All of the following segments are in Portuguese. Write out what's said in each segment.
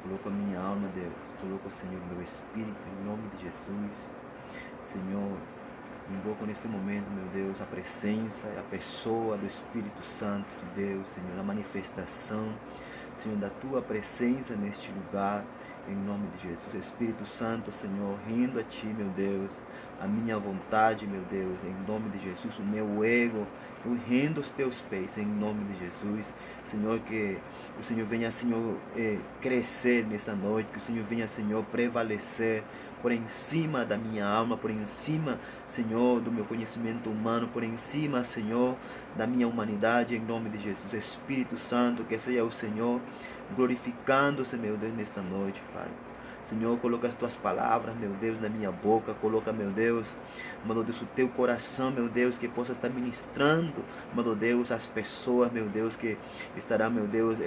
Coloco a minha alma, Deus. Coloco, Senhor, meu espírito em nome de Jesus. Senhor, invoco neste momento, meu Deus, a presença, a pessoa do Espírito Santo de Deus, Senhor, a manifestação, Senhor, da Tua presença neste lugar, em nome de Jesus. Espírito Santo, Senhor, rendo a Ti, meu Deus, a minha vontade, meu Deus, em nome de Jesus, o meu ego, eu rendo os Teus pés, em nome de Jesus. Senhor, que o Senhor venha, Senhor, crescer nesta noite, que o Senhor venha, Senhor, prevalecer por em cima da minha alma, por em cima, Senhor, do meu conhecimento humano, por em cima, Senhor, da minha humanidade, em nome de Jesus. Espírito Santo, que seja o Senhor glorificando-se, meu Deus, nesta noite, Pai. Senhor, coloca as Tuas palavras, meu Deus, na minha boca. Coloca, meu Deus, meu Deus, o Teu coração, meu Deus, que possa estar ministrando, meu Deus, as pessoas, meu Deus, que estará, meu Deus,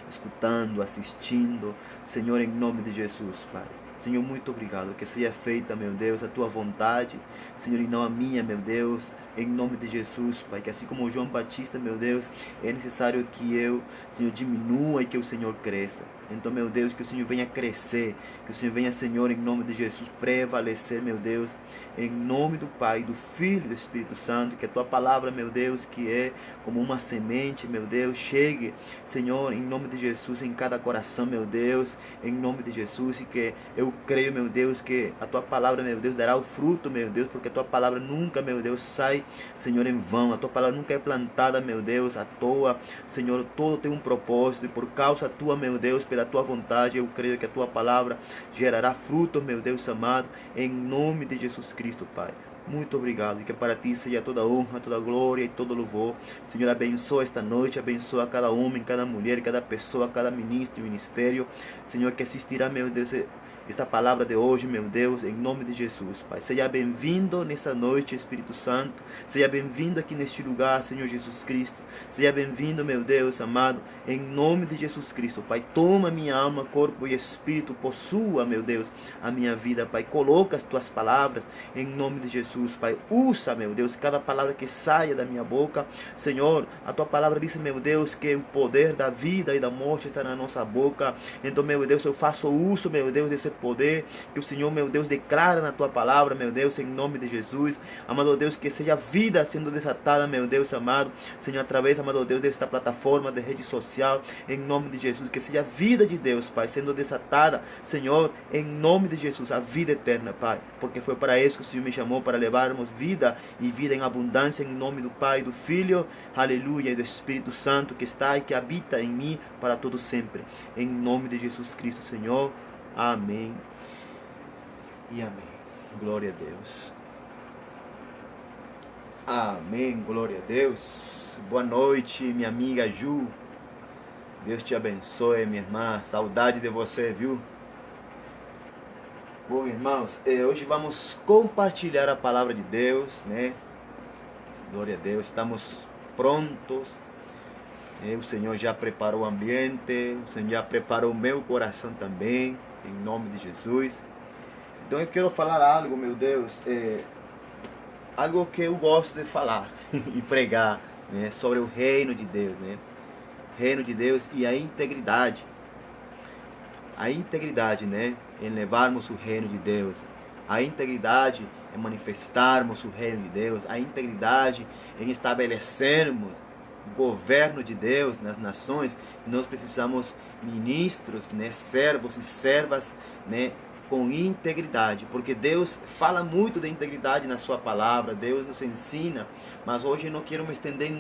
escutando, assistindo. Senhor, em nome de Jesus, Pai. Senhor, muito obrigado. Que seja feita, meu Deus, a Tua vontade, Senhor, e não a minha, meu Deus, em nome de Jesus, Pai. Que assim como João Batista, meu Deus, é necessário que eu, Senhor, diminua e que o Senhor cresça. Então, meu Deus, que o Senhor venha crescer, que o Senhor venha, Senhor, em nome de Jesus, prevalecer, meu Deus, em nome do Pai, do Filho e do Espírito Santo. Que a Tua palavra, meu Deus, que é como uma semente, meu Deus, chegue, Senhor, em nome de Jesus, em cada coração, meu Deus, em nome de Jesus. E que eu creio, meu Deus, que a Tua palavra, meu Deus, dará o fruto, meu Deus, porque a Tua palavra nunca, meu Deus, sai, Senhor, em vão. A Tua palavra nunca é plantada, meu Deus, à toa. Senhor, todo tem um propósito, e por causa Tua, meu Deus, pela Tua vontade, eu creio que a Tua palavra gerará fruto, meu Deus amado, em nome de Jesus Cristo, Pai. Muito obrigado, e que para Ti seja toda honra, toda glória e todo louvor. Senhor, abençoa esta noite, abençoa cada homem, cada mulher, cada pessoa, cada ministro e ministério, Senhor, que assistirá, meu Deus, esta palavra de hoje, meu Deus, em nome de Jesus, Pai. Seja bem-vindo nessa noite, Espírito Santo. Seja bem-vindo aqui neste lugar, Senhor Jesus Cristo. Seja bem-vindo, meu Deus amado, em nome de Jesus Cristo, Pai. Toma minha alma, corpo e espírito, possua, meu Deus, a minha vida, Pai. Coloca as Tuas palavras em nome de Jesus, Pai. Usa, meu Deus, cada palavra que saia da minha boca. Senhor, a Tua palavra diz, meu Deus, que o poder da vida e da morte está na nossa boca. Então, meu Deus, eu faço uso, meu Deus, desse poder que o Senhor, meu Deus, declara na Tua palavra, meu Deus, em nome de Jesus. Amado Deus, que seja vida sendo desatada, meu Deus amado, Senhor, através, amado Deus, desta plataforma de rede social, em nome de Jesus. Que seja a vida de Deus, Pai, sendo desatada, Senhor, em nome de Jesus, a vida eterna, Pai, porque foi para isso que o Senhor me chamou, para levarmos vida e vida em abundância, em nome do Pai, do Filho, aleluia, e do Espírito Santo, que está e que habita em mim para todo sempre, em nome de Jesus Cristo, Senhor. Amém e amém. Glória a Deus. Amém, glória a Deus. Boa noite, minha amiga Ju. Deus te abençoe, minha irmã. Saudade de você, viu? Bom, irmãos, hoje vamos compartilhar a palavra de Deus, né? Glória a Deus. Estamos prontos. O Senhor já preparou o ambiente. O Senhor já preparou o meu coração também, em nome de Jesus. Então eu quero falar algo, meu Deus, algo que eu gosto de falar e pregar, né, sobre o reino de Deus, né? Reino de Deus e a integridade. A integridade, né, em levarmos o reino de Deus. A integridade em manifestarmos o reino de Deus. A integridade em estabelecermos o governo de Deus nas nações. Nós precisamos ministros, né, servos e servas, né, com integridade, porque Deus fala muito de integridade na sua palavra. Deus nos ensina, mas hoje eu não quero me estender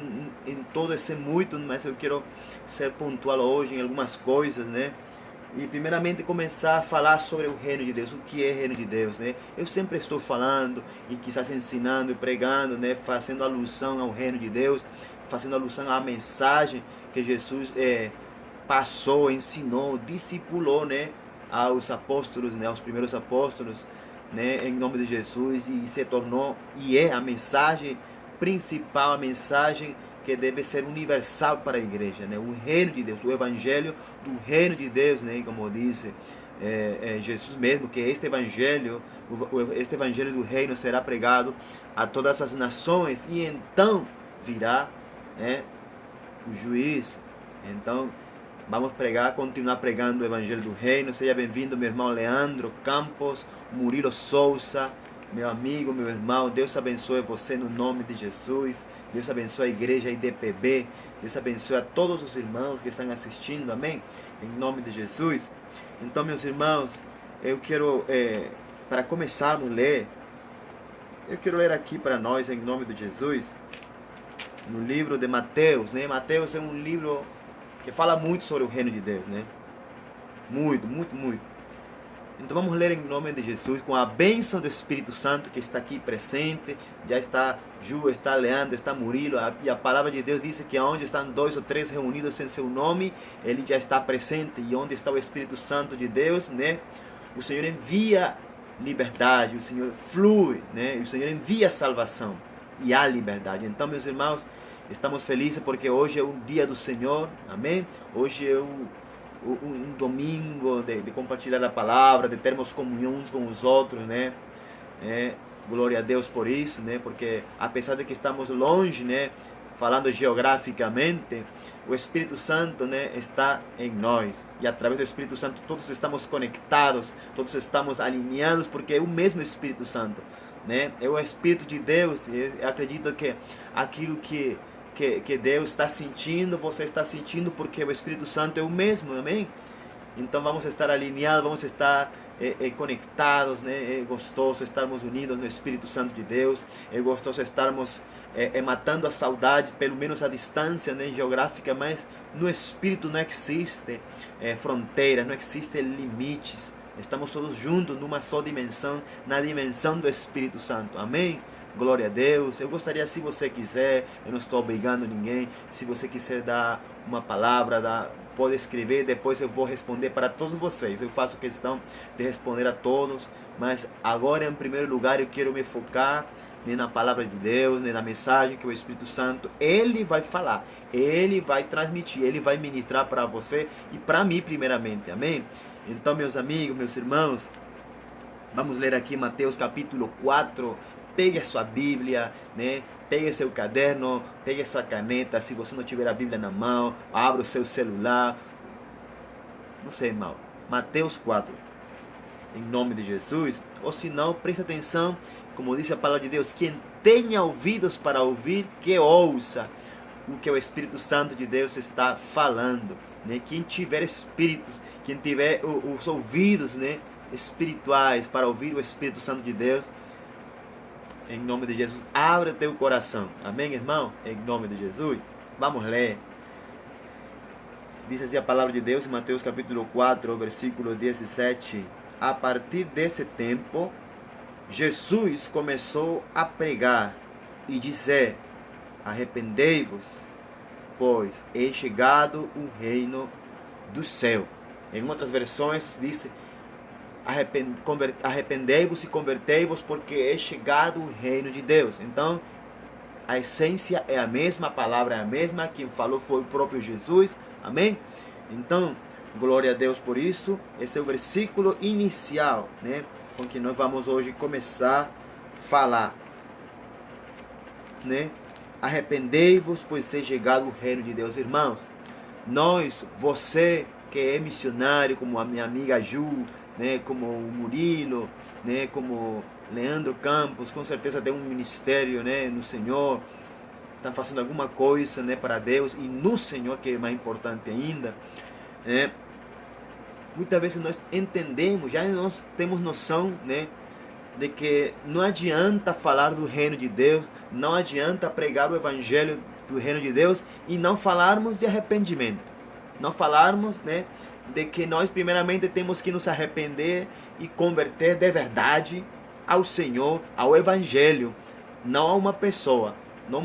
em todo esse muito, mas eu quero ser pontual hoje em algumas coisas, né? E primeiramente começar a falar sobre o reino de Deus. O que é o reino de Deus, né? Eu sempre estou falando e quizás ensinando e pregando, né, fazendo alusão ao reino de Deus, fazendo alusão à mensagem que Jesus passou, ensinou, discipulou, né, aos apóstolos, né, aos primeiros apóstolos, né, em nome de Jesus, e se tornou e é a mensagem principal, a mensagem que deve ser universal para a igreja, né, o reino de Deus, o evangelho do reino de Deus, né, como disse Jesus mesmo, que este evangelho do reino será pregado a todas as nações, e então virá, né, o juízo. Então Vamos pregar, continuar pregando o Evangelho do Reino. Seja bem-vindo, meu irmão Leandro Campos, Murilo Souza, meu amigo, meu irmão. Deus abençoe você no nome de Jesus. Deus abençoe a igreja IDPB. Deus abençoe a todos os irmãos que estão assistindo, amém? Em nome de Jesus. Então, meus irmãos, eu quero, para começarmos a ler, eu quero ler aqui para nós, em nome de Jesus, no livro de Mateus, né? Mateus é um livro que fala muito sobre o reino de Deus, né? Muito, muito, muito. Então vamos ler em nome de Jesus, com a bênção do Espírito Santo que está aqui presente. Já está Ju, está Leandro, está Murilo, e a palavra de Deus diz que onde estão 2 ou 3 reunidos em seu nome, Ele já está presente. E onde está o Espírito Santo de Deus, né? O Senhor envia liberdade, o Senhor flui, né? O Senhor envia salvação e há liberdade. Então, meus irmãos, estamos felizes porque hoje é um dia do Senhor, amém? Hoje é um domingo de compartilhar a palavra, de termos comunhão uns com os outros, né? Glória a Deus por isso, né? Porque apesar de que estamos longe, né? Falando geograficamente, o Espírito Santo, né, está em nós. E através do Espírito Santo todos estamos conectados, todos estamos alinhados, porque é o mesmo Espírito Santo, né? É o Espírito de Deus. Eu acredito que aquilo que Deus está sentindo, você está sentindo, porque o Espírito Santo é o mesmo, amém? Então vamos estar alinhados, vamos estar conectados, né? É gostoso estarmos unidos no Espírito Santo de Deus, é gostoso estarmos matando a saudade, pelo menos a distância, né, geográfica, mas no Espírito não existe fronteiras, não existem limites, estamos todos juntos numa só dimensão, na dimensão do Espírito Santo, amém? Glória a Deus. Eu gostaria, se você quiser, eu não estou obrigando ninguém, se você quiser dar uma palavra, pode escrever, depois eu vou responder para todos vocês. Eu faço questão de responder a todos, mas agora, em primeiro lugar, eu quero me focar na palavra de Deus, na mensagem que o Espírito Santo, Ele vai falar, Ele vai transmitir, Ele vai ministrar para você e para mim primeiramente, amém? Então, meus amigos, meus irmãos, vamos ler aqui Mateus capítulo 4, pegue a sua Bíblia, né? Pegue seu caderno, pegue a sua caneta, se você não tiver a Bíblia na mão, abra o seu celular, não sei, irmão, Mateus 4, em nome de Jesus, ou se não, preste atenção, como diz a palavra de Deus, quem tenha ouvidos para ouvir, que ouça o que o Espírito Santo de Deus está falando, né? Quem tiver espíritos, quem tiver os ouvidos, né, espirituais para ouvir o Espírito Santo de Deus, em nome de Jesus, abre teu coração, amém, irmão? Em nome de Jesus, vamos ler. Diz assim a palavra de Deus em Mateus capítulo 4, versículo 17. A partir desse tempo, Jesus começou a pregar e dizer: arrependei-vos, pois é chegado o reino do céu. Em outras versões diz: arrependei-vos e convertei-vos, porque é chegado o reino de Deus. Então, a essência é a mesma, a palavra é a mesma, quem falou foi o próprio Jesus, amém? Então, glória a Deus por isso. Esse é o versículo inicial, né, com que nós vamos hoje começar a falar, né? Arrependei-vos, pois é chegado o reino de Deus. Irmãos, você que é missionário, como a minha amiga Ju, né, como o Murilo, né, como Leandro Campos, com certeza tem um ministério, né, no Senhor, estão fazendo alguma coisa, né, para Deus e no Senhor, que é mais importante ainda, né? Muitas vezes nós entendemos, já nós temos noção, né, de que não adianta falar do reino de Deus, não adianta pregar o evangelho do reino de Deus e não falarmos de arrependimento, não falarmos, né, de que nós primeiramente temos que nos arrepender e converter de verdade ao Senhor, ao evangelho, não a uma pessoa, não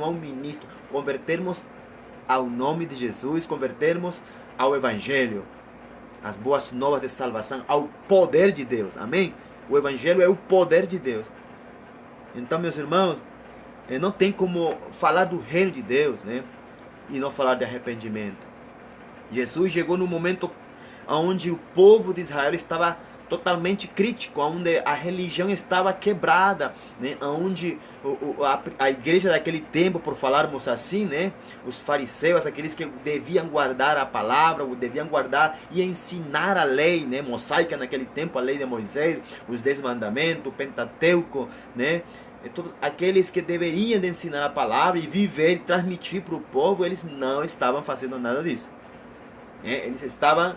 a um ministro, convertermos ao nome de Jesus, convertermos ao evangelho, as boas novas de salvação, ao poder de Deus, amém? O evangelho é o poder de Deus. Então, meus irmãos, não tem como falar do reino de Deus, né, e não falar de arrependimento. Jesus chegou no momento onde o povo de Israel estava totalmente crítico, onde a religião estava quebrada, né? Onde a igreja daquele tempo, por falarmos assim, né? Os fariseus, aqueles que deviam guardar a palavra, deviam guardar e ensinar a lei, né? Mosaica naquele tempo, a lei de Moisés, os 10 mandamentos, o Pentateuco, né? E todos aqueles que deveriam de ensinar a palavra e viver e transmitir para o povo, eles não estavam fazendo nada disso. Eles estavam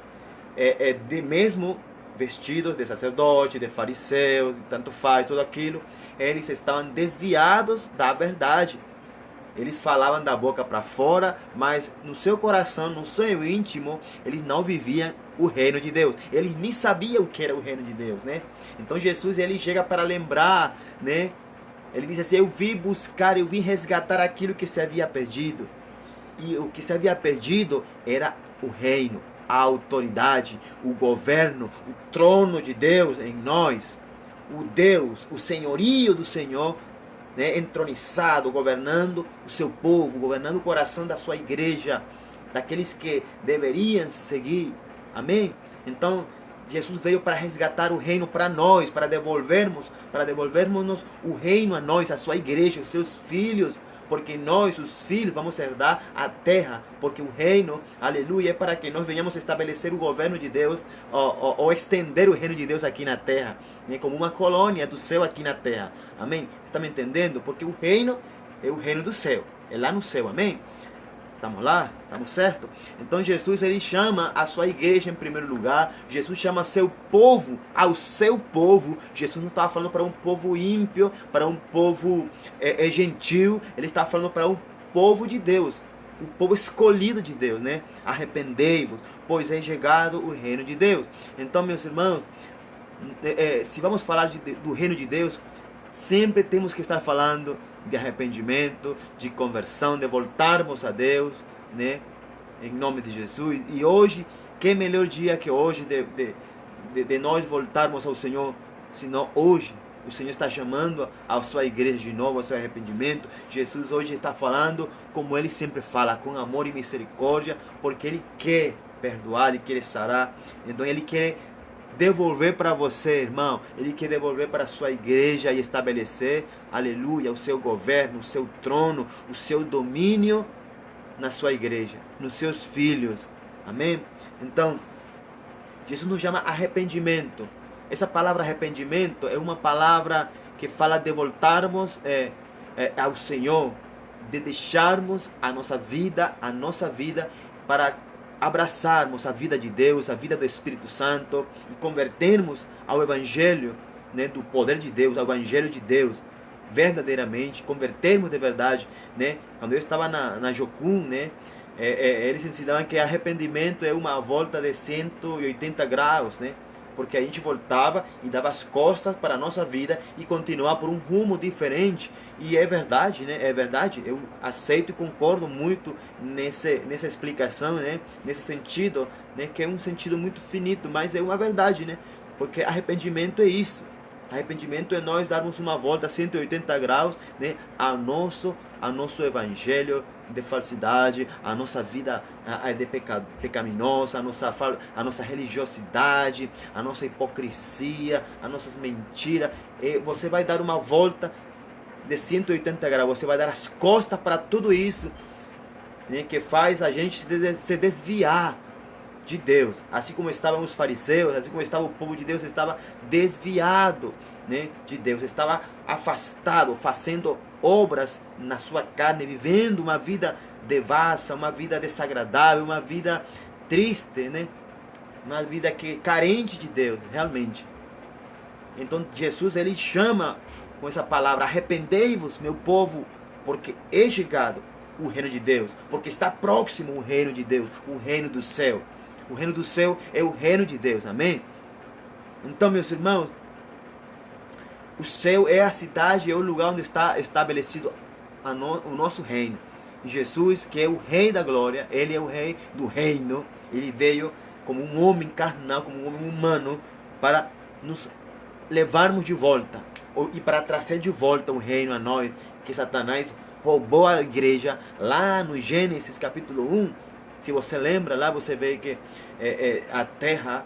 de mesmo vestidos de sacerdote, de fariseus, e tanto faz, tudo aquilo. Eles estavam desviados da verdade. Eles falavam da boca para fora, mas no seu coração, no seu íntimo, eles não viviam o reino de Deus. Eles nem sabiam o que era o reino de Deus, né? Então Jesus, ele chega para lembrar, né? Ele diz assim: eu vim buscar, eu vim resgatar aquilo que se havia perdido. E o que se havia perdido era o reino, a autoridade, o governo, o trono de Deus em nós. O Deus, o senhorio do Senhor, né, entronizado, governando o seu povo, governando o coração da sua igreja, daqueles que deveriam seguir. Amém? Então, Jesus veio para resgatar o reino para nós, para devolvermos o reino a nós, a sua igreja, os seus filhos, porque nós, os filhos, vamos herdar a terra, porque o reino, aleluia, é para que nós venhamos estabelecer o governo de Deus, ou estender o reino de Deus aqui na terra, né, como uma colônia do céu aqui na terra, amém? Está me entendendo? Porque o reino é o reino do céu, é lá no céu, amém? Estamos lá? Estamos certo? Então Jesus, ele chama a sua igreja em primeiro lugar. Jesus chama seu povo, ao seu povo. Jesus não estava falando para um povo ímpio, para um povo gentil. Ele estava falando para um povo de Deus, o povo escolhido de Deus, né? Arrependei-vos, pois é chegado o reino de Deus. Então, meus irmãos, se vamos falar do reino de Deus, sempre temos que estar falando de arrependimento, de conversão, de voltarmos a Deus, né? Em nome de Jesus. E hoje, que melhor dia que hoje de nós voltarmos ao Senhor, senão hoje o Senhor está chamando a sua igreja de novo, ao seu arrependimento. Jesus hoje está falando como Ele sempre fala, com amor e misericórdia, porque Ele quer perdoar, Ele quer sarar. Então Ele quer devolver para você, irmão. Ele quer devolver para a sua igreja e estabelecer, aleluia, o seu governo, o seu trono, o seu domínio na sua igreja, nos seus filhos. Amém? Então, Jesus nos chama arrependimento. Essa palavra arrependimento é uma palavra que fala de voltarmos ao Senhor, de deixarmos a nossa vida para abraçarmos a vida de Deus, a vida do Espírito Santo, e convertermos ao Evangelho, né, do poder de Deus, ao Evangelho de Deus, verdadeiramente, convertermos de verdade, né? Quando eu estava na Jocum, né, eles ensinavam que arrependimento é uma volta de 180 graus, né? Porque a gente voltava e dava as costas para a nossa vida e continuava por um rumo diferente. E é verdade, né? É verdade. Eu aceito e concordo muito nessa explicação, né? Nesse sentido, né? Que é um sentido muito finito, mas é uma verdade, né? Porque arrependimento é isso. Arrependimento é nós darmos uma volta a 180 graus, né, a nosso evangelho de falsidade, a nossa vida de pecaminosa, a nossa religiosidade, a nossa hipocrisia, as nossas mentiras. E você vai dar uma volta de 180 graus, você vai dar as costas para tudo isso, né, que faz a gente se desviar de Deus, assim como estavam os fariseus, assim como estava o povo de Deus, estava desviado, né, de Deus, estava afastado, fazendo obras na sua carne, vivendo uma vida devassa, uma vida desagradável, uma vida triste, né, uma vida carente de Deus, realmente. Então Jesus, ele chama com essa palavra: arrependei-vos, meu povo, porque é chegado o reino de Deus, porque está próximo o reino de Deus, o reino do céu. O reino do céu é o reino de Deus, amém? Então, meus irmãos, o céu é a cidade, é o lugar onde está estabelecido o nosso reino. E Jesus, que é o Rei da glória, Ele é o Rei do reino. Ele veio como um homem carnal, como um homem humano, para nos levarmos de volta, e para trazer de volta o reino a nós, que Satanás roubou a igreja lá no Gênesis capítulo 1. Se você lembra, lá você vê que a terra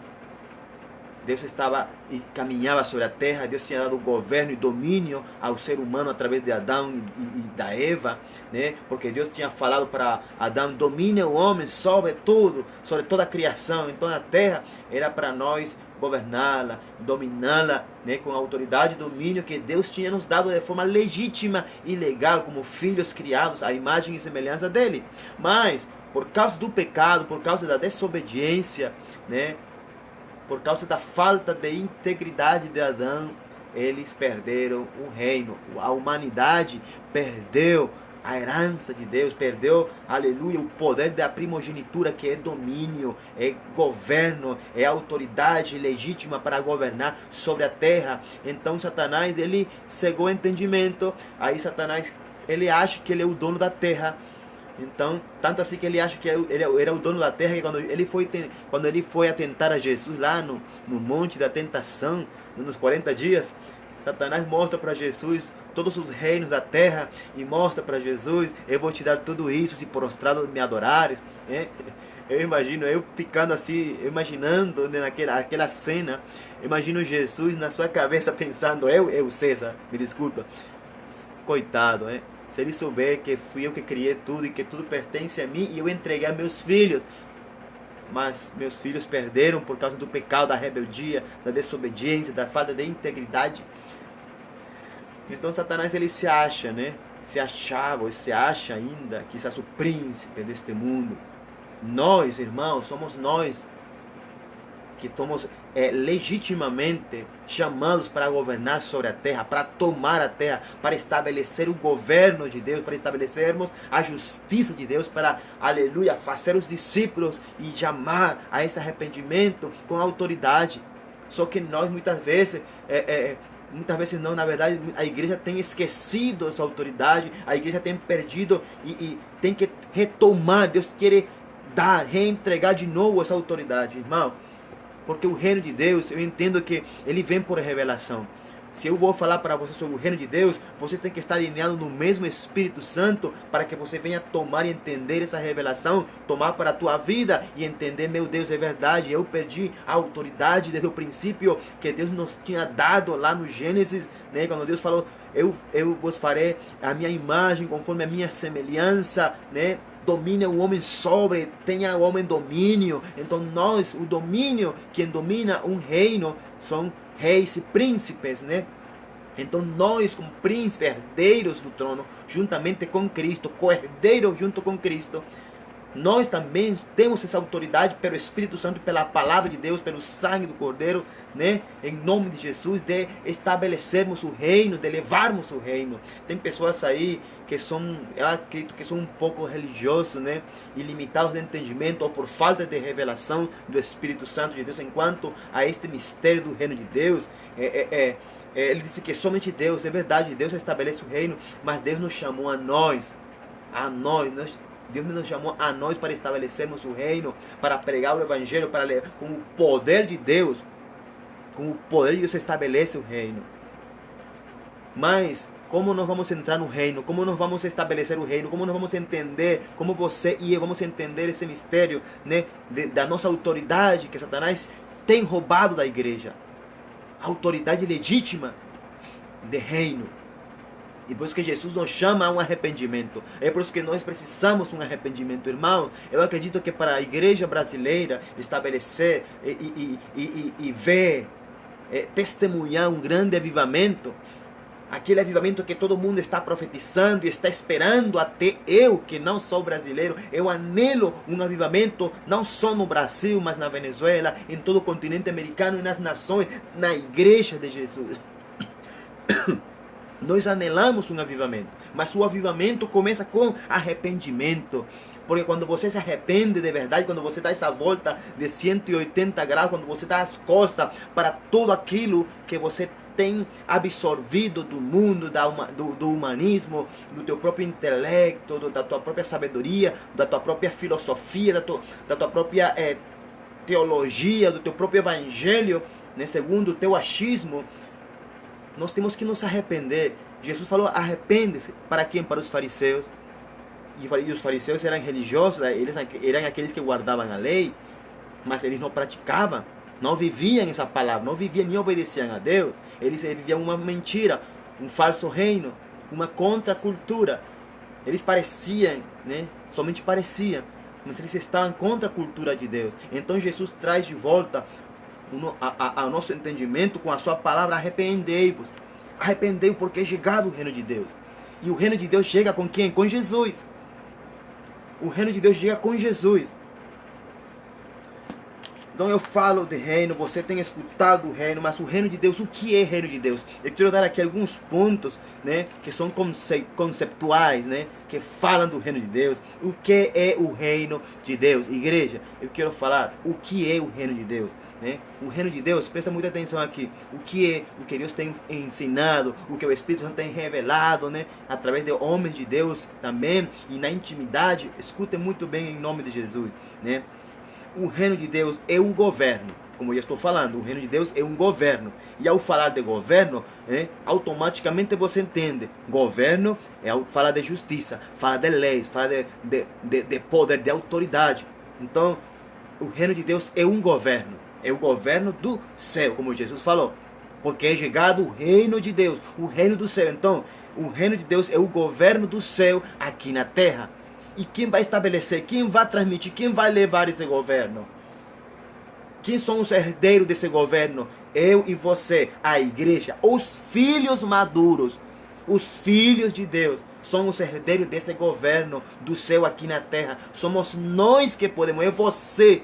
Deus estava e caminhava sobre a terra. Deus tinha dado governo e domínio ao ser humano através de Adão e da Eva, né? Porque Deus tinha falado para Adão: domine o homem sobre tudo, sobre toda a criação. Então a terra era para nós governá-la, dominá-la, né? Com a autoridade e domínio que Deus tinha nos dado de forma legítima e legal, como filhos criados à imagem e semelhança dele. Mas por causa do pecado, por causa da desobediência, né? Por causa da falta de integridade de Adão, eles perderam o reino. A humanidade perdeu a herança de Deus, perdeu, aleluia, o poder da primogenitura, que é domínio, é governo, é autoridade legítima para governar sobre a terra. Então Satanás, ele cegou o entendimento. Aí Satanás, ele acha que ele é o dono da terra. Então, tanto assim que ele acha que ele era o dono da terra, que quando ele foi atentar a Jesus lá no monte da tentação, nos 40 dias, Satanás mostra para Jesus todos os reinos da terra e mostra para Jesus: eu vou te dar tudo isso se prostrado me adorares. Eu imagino, eu ficando assim, imaginando, né, aquela cena, imagino Jesus na sua cabeça pensando: eu César, me desculpa, coitado, né? Se ele souber que fui eu que criei tudo e que tudo pertence a mim e eu entreguei a meus filhos. Mas meus filhos perderam por causa do pecado, da rebeldia, da desobediência, da falta de integridade. Então Satanás, ele se acha, né? Se achava, ou se acha ainda, que é o príncipe deste mundo. Nós, irmãos, somos nós que somos legitimamente chamados para governar sobre a terra, para tomar a terra, para estabelecer o governo de Deus, para estabelecermos a justiça de Deus, para, aleluia, fazer os discípulos e chamar a esse arrependimento com autoridade. Só que nós muitas vezes não, na verdade, a igreja tem esquecido essa autoridade, a igreja tem perdido e tem que retomar. Deus quer reentregar de novo essa autoridade, irmão. Porque o reino de Deus, eu entendo que ele vem por revelação. Se eu vou falar para você sobre o reino de Deus, você tem que estar alinhado no mesmo Espírito Santo para que você venha tomar e entender essa revelação, tomar para a tua vida e entender: meu Deus, é verdade, eu perdi a autoridade desde o princípio que Deus nos tinha dado lá no Gênesis, né? Quando Deus falou: eu vos farei a minha imagem conforme a minha semelhança, né? Domine o homem sobre, tenha o homem domínio. Então nós, o domínio, quem domina um reino são reis e príncipes, né? Então nós, como príncipes, herdeiros do trono, juntamente com Cristo, co-herdeiros junto com Cristo, nós também temos essa autoridade pelo Espírito Santo, pela palavra de Deus, pelo sangue do Cordeiro, né? Em nome de Jesus, de estabelecermos o reino, de levarmos o reino. Tem pessoas aí que são, eu acredito que são um pouco religiosos, né? E limitados de entendimento, ou por falta de revelação do Espírito Santo de Deus, enquanto a este mistério do reino de Deus. Ele disse que somente Deus, é verdade, Deus estabelece o reino, mas Deus nos chamou a nós, Deus nos chamou a nós para estabelecermos o reino, para pregar o Evangelho, para ler, com o poder de Deus, com o poder de Deus se estabelece o reino. Mas como nós vamos entrar no reino? Como nós vamos estabelecer o reino? Como nós vamos entender? Como você e eu vamos entender esse mistério, né, da nossa autoridade que Satanás tem roubado da igreja? A autoridade legítima de reino. E por isso que Jesus nos chama a um arrependimento. É por isso que nós precisamos de um arrependimento, irmão. Eu acredito que para a igreja brasileira estabelecer e ver, testemunhar um grande avivamento, aquele avivamento que todo mundo está profetizando e está esperando, até eu, que não sou brasileiro, eu anelo um avivamento, não só no Brasil, mas na Venezuela, em todo o continente americano e nas nações, na igreja de Jesus. Nós anelamos um avivamento, mas o avivamento começa com arrependimento. Porque quando você se arrepende de verdade, quando você dá essa volta de 180 graus, quando você dá as costas para tudo aquilo que você tem absorvido do mundo, do humanismo, do teu próprio intelecto, da tua própria sabedoria, da tua própria filosofia, da tua própria teologia, do teu próprio evangelho, né, segundo o teu achismo, nós temos que nos arrepender. Jesus falou: arrepende-se. Para quem? Para os fariseus. E os fariseus eram religiosos, eles eram aqueles que guardavam a lei, mas eles não praticavam. não viviam essa palavra, não viviam nem obedeciam a Deus. Eles viviam uma mentira, um falso reino, uma contracultura. Eles pareciam, né? Somente pareciam, mas eles estavam contra a cultura de Deus. Então Jesus traz de volta ao nosso entendimento com a sua palavra: arrependei-vos. Arrependei-vos, porque é chegado o reino de Deus. E o reino de Deus chega com quem? Com Jesus. O reino de Deus chega com Jesus. Então eu falo de reino, você tem escutado o reino, mas o reino de Deus, o que é reino de Deus? Eu quero dar aqui alguns pontos, né, que são conceptuais, né, que falam do reino de Deus. O que é o reino de Deus? Igreja, eu quero falar o que é o reino de Deus. Né? O reino de Deus, presta muita atenção aqui. O que Deus tem ensinado, o que o Espírito Santo tem revelado, né, através de homens de Deus também, e na intimidade. Escutem muito bem em nome de Jesus, né? O reino de Deus é um governo, como eu já estou falando. O reino de Deus é um governo. E ao falar de governo, né, automaticamente você entende. Governo é falar de justiça, fala de leis, fala de poder, de autoridade. Então, o reino de Deus é um governo. É o governo do céu, como Jesus falou. Porque é chegado o reino de Deus, o reino do céu. Então, o reino de Deus é o governo do céu aqui na terra. E quem vai estabelecer, quem vai transmitir, quem vai levar esse governo? Quem são os herdeiros desse governo? Eu e você, a igreja, os filhos maduros, os filhos de Deus. São os herdeiros desse governo do céu aqui na terra. Somos nós que podemos, é você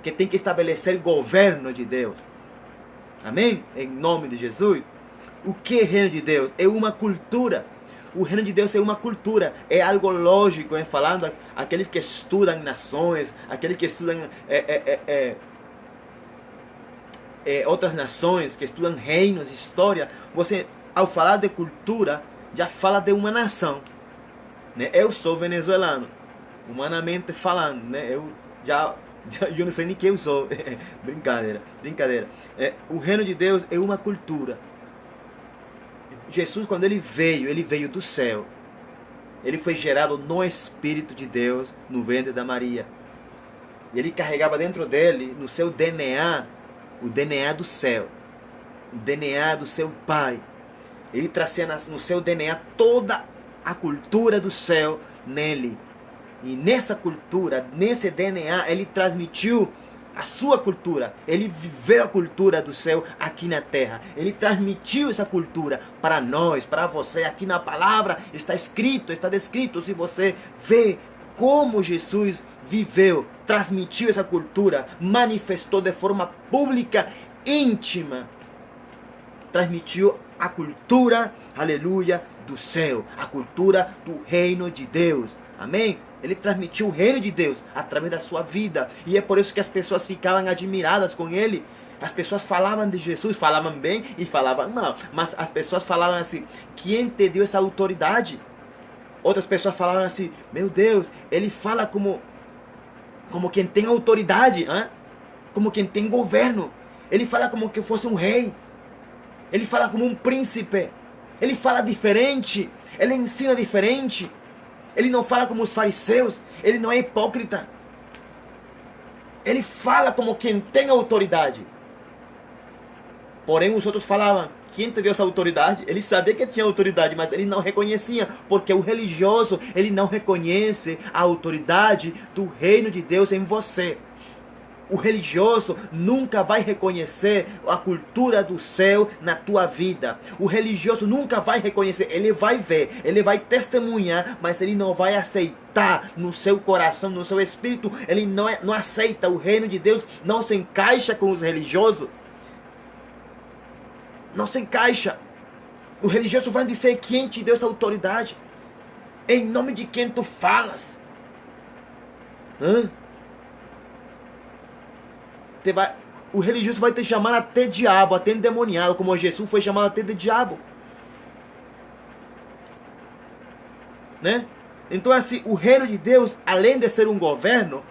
que tem que estabelecer o governo de Deus. Amém? Em nome de Jesus. O que é reino de Deus? É uma cultura. O reino de Deus é uma cultura, é algo lógico, hein? Falando aqueles que estudam nações, aqueles que estudam outras nações, que estudam reinos, história. Você, ao falar de cultura, já fala de uma nação, né? Eu sou venezuelano, humanamente falando, né? Eu não sei nem quem eu sou. Brincadeira. O reino de Deus é uma cultura. Jesus, quando ele veio do céu. Ele foi gerado no Espírito de Deus, no ventre da Maria. E ele carregava dentro dele, no seu DNA, o DNA do céu. O DNA do seu Pai. Ele trazia no seu DNA toda a cultura do céu nele. E nessa cultura, nesse DNA, ele transmitiu a sua cultura. Ele viveu a cultura do céu aqui na terra. Ele transmitiu essa cultura para nós, para você. Aqui na palavra está escrito, está descrito. Se você vê como Jesus viveu, transmitiu essa cultura, manifestou de forma pública, íntima, transmitiu a cultura, aleluia, do céu, a cultura do reino de Deus. Amém? Ele transmitiu o reino de Deus através da sua vida. E é por isso que as pessoas ficavam admiradas com ele. As pessoas falavam de Jesus, falavam bem e falavam mal. Mas as pessoas falavam assim: quem te deu essa autoridade? Outras pessoas falavam assim: meu Deus, ele fala como quem tem autoridade, hein? Como quem tem governo. Ele fala como que fosse um rei. Ele fala como um príncipe. Ele fala diferente. Ele ensina diferente. Ele não fala como os fariseus. Ele não é hipócrita. Ele fala como quem tem autoridade. Porém, os outros falavam: quem te deu essa autoridade? Ele sabia que tinha autoridade, mas ele não reconhecia. Porque o religioso, ele não reconhece a autoridade do reino de Deus em você. O religioso nunca vai reconhecer a cultura do céu na tua vida. O religioso nunca vai reconhecer. Ele vai ver, ele vai testemunhar, mas ele não vai aceitar no seu coração, no seu espírito. Ele não aceita. O reino de Deus não se encaixa com os religiosos. Não se encaixa. O religioso vai dizer: quem te deu essa autoridade? Em nome de quem tu falas? O religioso vai te chamar até diabo, até endemoniado, como Jesus foi chamado até de diabo. Né? Então assim, o reino de Deus, além de ser um governo,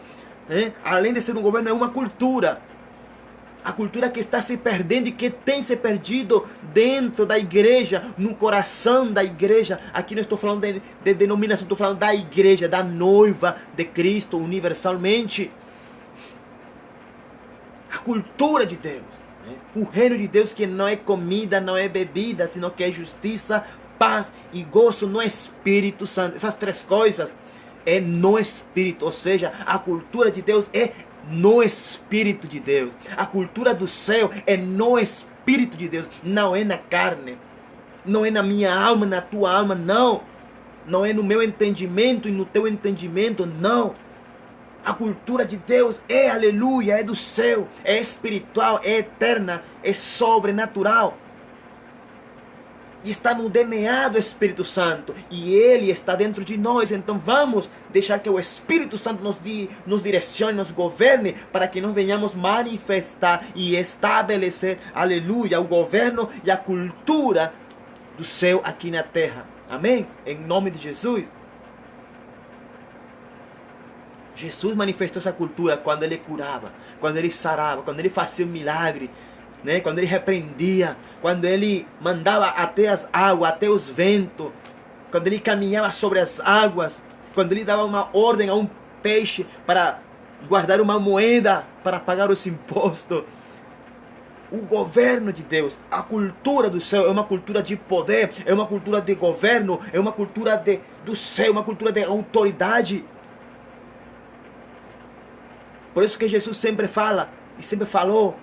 além de ser um governo, é uma cultura. A cultura que está se perdendo e que tem se perdido dentro da igreja, no coração da igreja. Aqui não estou falando de denominação, estou falando da igreja, da noiva de Cristo universalmente. A cultura de Deus. O reino de Deus que não é comida, não é bebida, sino que é justiça, paz e gozo no Espírito Santo. Essas três coisas é no Espírito, ou seja, a cultura de Deus é no Espírito de Deus. A cultura do céu é no Espírito de Deus, não é na carne, não é na minha alma, na tua alma, não. Não é no meu entendimento e no teu entendimento, não. A cultura de Deus é, aleluia, é do céu, é espiritual, é eterna, é sobrenatural. E está no DNA do Espírito Santo. E Ele está dentro de nós. Então vamos deixar que o Espírito Santo nos direcione, nos governe, para que nós venhamos manifestar e estabelecer, aleluia, o governo e a cultura do céu aqui na terra. Amém? Em nome de Jesus. Jesus manifestou essa cultura quando Ele curava, quando Ele sarava, quando Ele fazia um milagre, né? Quando Ele repreendia, quando Ele mandava até as águas, até os ventos, quando Ele caminhava sobre as águas, quando Ele dava uma ordem a um peixe para guardar uma moeda para pagar os impostos. O governo de Deus, a cultura do céu é uma cultura de poder, é uma cultura de governo, é uma cultura do céu, uma cultura de autoridade. Por isso que Jesus sempre fala e sempre falou: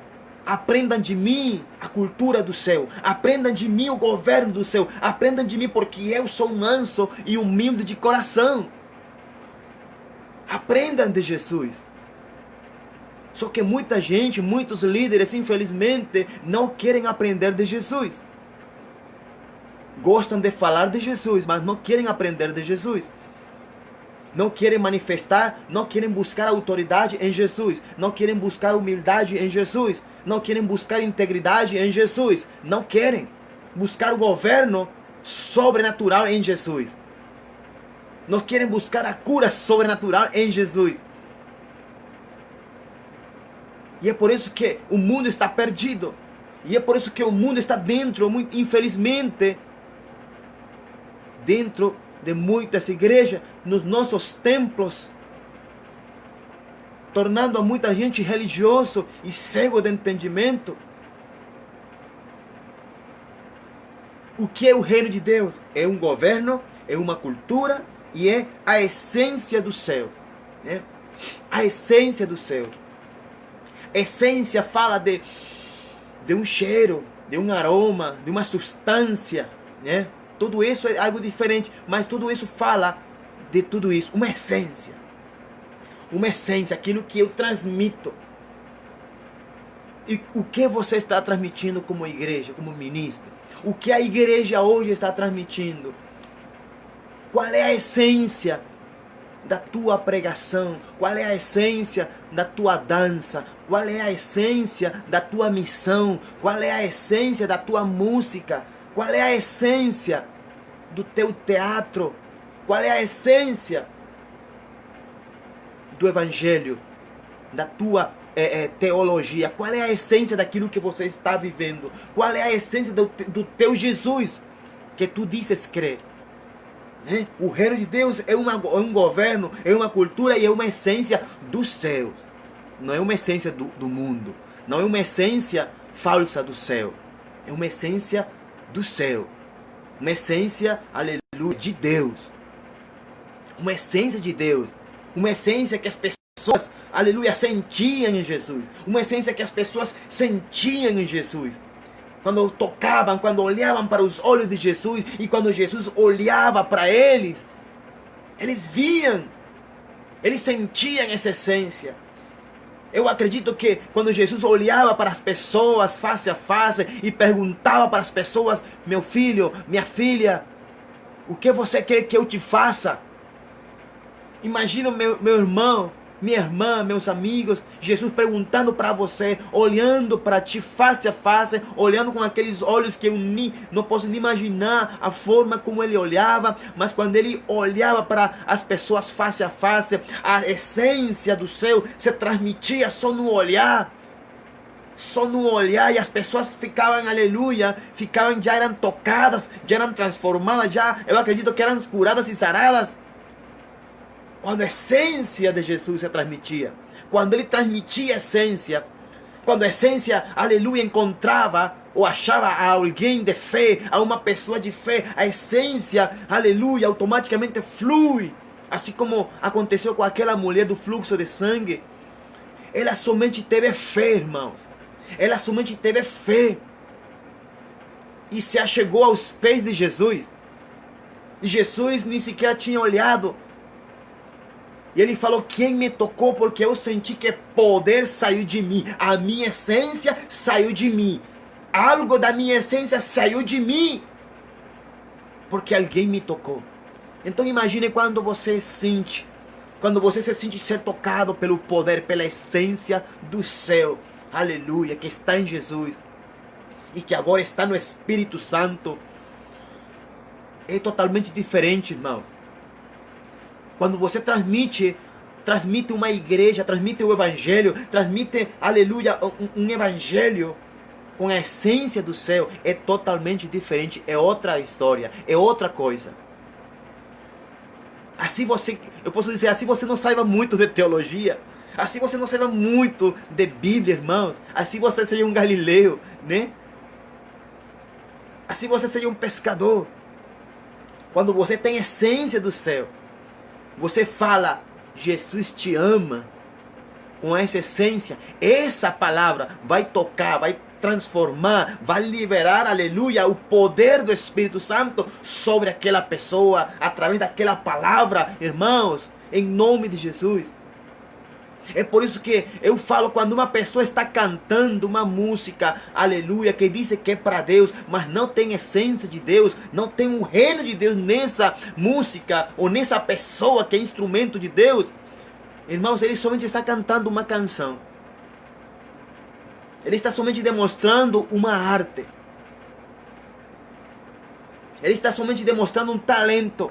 aprendam de mim a cultura do céu, aprendam de mim o governo do céu, aprendam de mim porque eu sou manso e humilde de coração. Aprendam de Jesus. Só que muita gente, muitos líderes, infelizmente, não querem aprender de Jesus. Gostam de falar de Jesus, mas não querem aprender de Jesus. Não querem manifestar, não querem buscar autoridade em Jesus. Não querem buscar humildade em Jesus. Não querem buscar integridade em Jesus. Não querem buscar o governo sobrenatural em Jesus. Não querem buscar a cura sobrenatural em Jesus. E é por isso que o mundo está perdido. E é por isso que o mundo está dentro, infelizmente, dentro de muitas igrejas, nos nossos templos, tornando a muita gente religioso e cego de entendimento. O que é o reino de Deus? É um governo, é uma cultura e é a essência do céu, né? A essência do céu. Essência fala de um cheiro, de um aroma, de uma substância, né? Tudo isso é algo diferente, mas tudo isso fala de tudo isso. Uma essência. Uma essência, aquilo que eu transmito. E o que você está transmitindo como igreja, como ministro? O que a igreja hoje está transmitindo? Qual é a essência da tua pregação? Qual é a essência da tua dança? Qual é a essência da tua missão? Qual é a essência da tua música? Qual é a essência do teu teatro? Qual é a essência do evangelho? Da tua teologia? Qual é a essência daquilo que você está vivendo? Qual é a essência do teu Jesus que tu dizes crer? Né? O reino de Deus é um governo, é uma cultura e é uma essência do céu. Não é uma essência do mundo. Não é uma essência falsa do céu. É uma essência do céu. Uma essência, aleluia, de Deus. Uma essência de Deus. Uma essência que as pessoas, aleluia, sentiam em Jesus. Uma essência que as pessoas sentiam em Jesus. Quando tocavam, quando olhavam para os olhos de Jesus e quando Jesus olhava para eles, eles viam, eles sentiam essa essência. Eu acredito que quando Jesus olhava para as pessoas face a face e perguntava para as pessoas: meu filho, minha filha, o que você quer que eu te faça? Imagina meu irmão, minha irmã, meus amigos, Jesus perguntando para você, olhando para ti face a face, olhando com aqueles olhos que eu não posso nem imaginar a forma como ele olhava, mas quando ele olhava para as pessoas face a face, a essência do céu se transmitia só no olhar. Só no olhar, e as pessoas ficavam, aleluia, já eram tocadas, já eram transformadas, eu acredito que eram curadas e saradas. Quando a essência de Jesus se transmitia, quando ele transmitia a essência, Quando a essência, aleluia, encontrava ou achava a alguém de fé, a uma pessoa de fé, a essência, aleluia, automaticamente flui. Assim como aconteceu com aquela mulher do fluxo de sangue. Ela somente teve fé, irmãos. Ela somente teve fé. E se achegou aos pés de Jesus. E Jesus nem sequer tinha olhado. E ele falou: quem me tocou? Porque eu senti que poder saiu de mim. A minha essência saiu de mim. Algo da minha essência saiu de mim. Porque alguém me tocou. Então imagine quando você sente. Quando você se sente ser tocado pelo poder, pela essência do céu. Aleluia, que está em Jesus. E que agora está no Espírito Santo. É totalmente diferente, irmão. Quando você transmite uma igreja, transmite o evangelho, transmite, aleluia, um evangelho com a essência do céu, é totalmente diferente, é outra história, é outra coisa. Assim você, eu posso dizer, assim você não saiba muito de teologia, assim você não saiba muito de Bíblia, irmãos, assim você seja um galileu, né? Assim você seja um pescador. Quando você tem a essência do céu, você fala: Jesus te ama. Com essa essência, essa palavra vai tocar, vai transformar, vai liberar, aleluia, o poder do Espírito Santo sobre aquela pessoa, através daquela palavra, irmãos, em nome de Jesus. É por isso que eu falo, quando uma pessoa está cantando uma música, aleluia, que diz que é para Deus, mas não tem essência de Deus, não tem o reino de Deus nessa música, ou nessa pessoa que é instrumento de Deus, irmãos, ele somente está cantando uma canção. Ele está somente demonstrando uma arte. Ele está somente demonstrando um talento,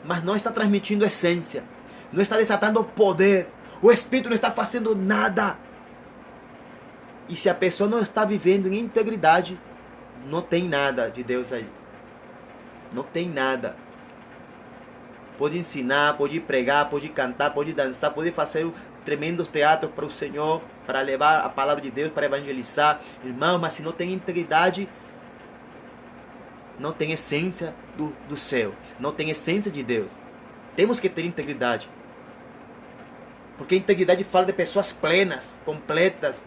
mas não está transmitindo essência, não está desatando poder. O Espírito não está fazendo nada. E se a pessoa não está vivendo em integridade, não tem nada de Deus aí. Não tem nada. Pode ensinar, pode pregar, pode cantar, pode dançar, pode fazer tremendos teatros para o Senhor, para levar a palavra de Deus, para evangelizar. Irmão, mas se não tem integridade, não tem essência do céu. Não tem essência de Deus. Temos que ter integridade. Porque integridade fala de pessoas plenas, completas.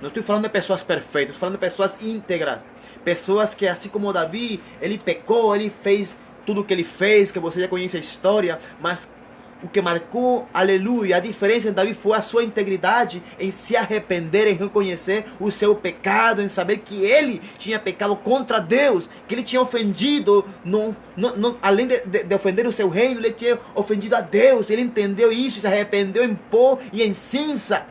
Não estou falando de pessoas perfeitas, estou falando de pessoas íntegras. Pessoas que, assim como Davi, ele pecou, ele fez tudo o que ele fez, que você já conhece a história, mas o que marcou, aleluia, a diferença em Davi foi a sua integridade, em se arrepender, em reconhecer o seu pecado, em saber que ele tinha pecado contra Deus, que ele tinha ofendido, além de ofender o seu reino, ele tinha ofendido a Deus. Ele entendeu isso, se arrependeu em pó e em cinza.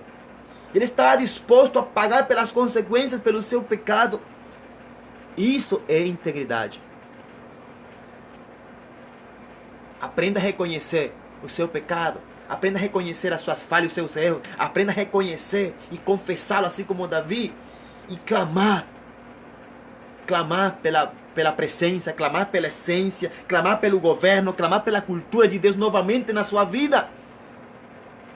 Ele estava disposto a pagar pelas consequências pelo seu pecado. Isso é integridade. Aprenda a reconhecer o seu pecado. Aprenda a reconhecer as suas falhas, os seus erros. Aprenda a reconhecer e confessá-lo, assim como Davi. E clamar. Clamar pela presença, clamar pela essência, clamar pelo governo, clamar pela cultura de Deus novamente na sua vida.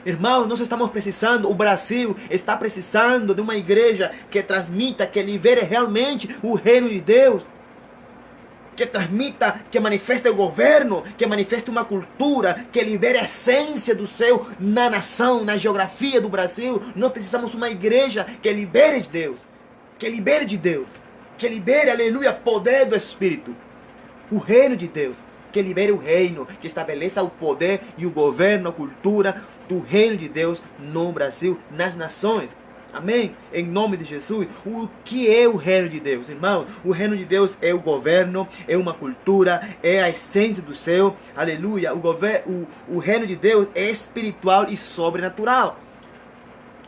Irmãos, nós estamos precisando, o Brasil está precisando de uma igreja que transmita, que libere realmente o reino de Deus. Que transmita, que manifeste o governo, que manifeste uma cultura, que libere a essência do céu na nação, na geografia do Brasil. Nós precisamos de uma igreja que libere de Deus, que libere de Deus, que libere, aleluia, poder do Espírito, o reino de Deus, que libere o reino, que estabeleça o poder e o governo, a cultura do reino de Deus no Brasil, nas nações. Amém? Em nome de Jesus. O que é o reino de Deus, irmão? O reino de Deus é o governo, é uma cultura, é a essência do céu. Aleluia. O reino de Deus é espiritual e sobrenatural.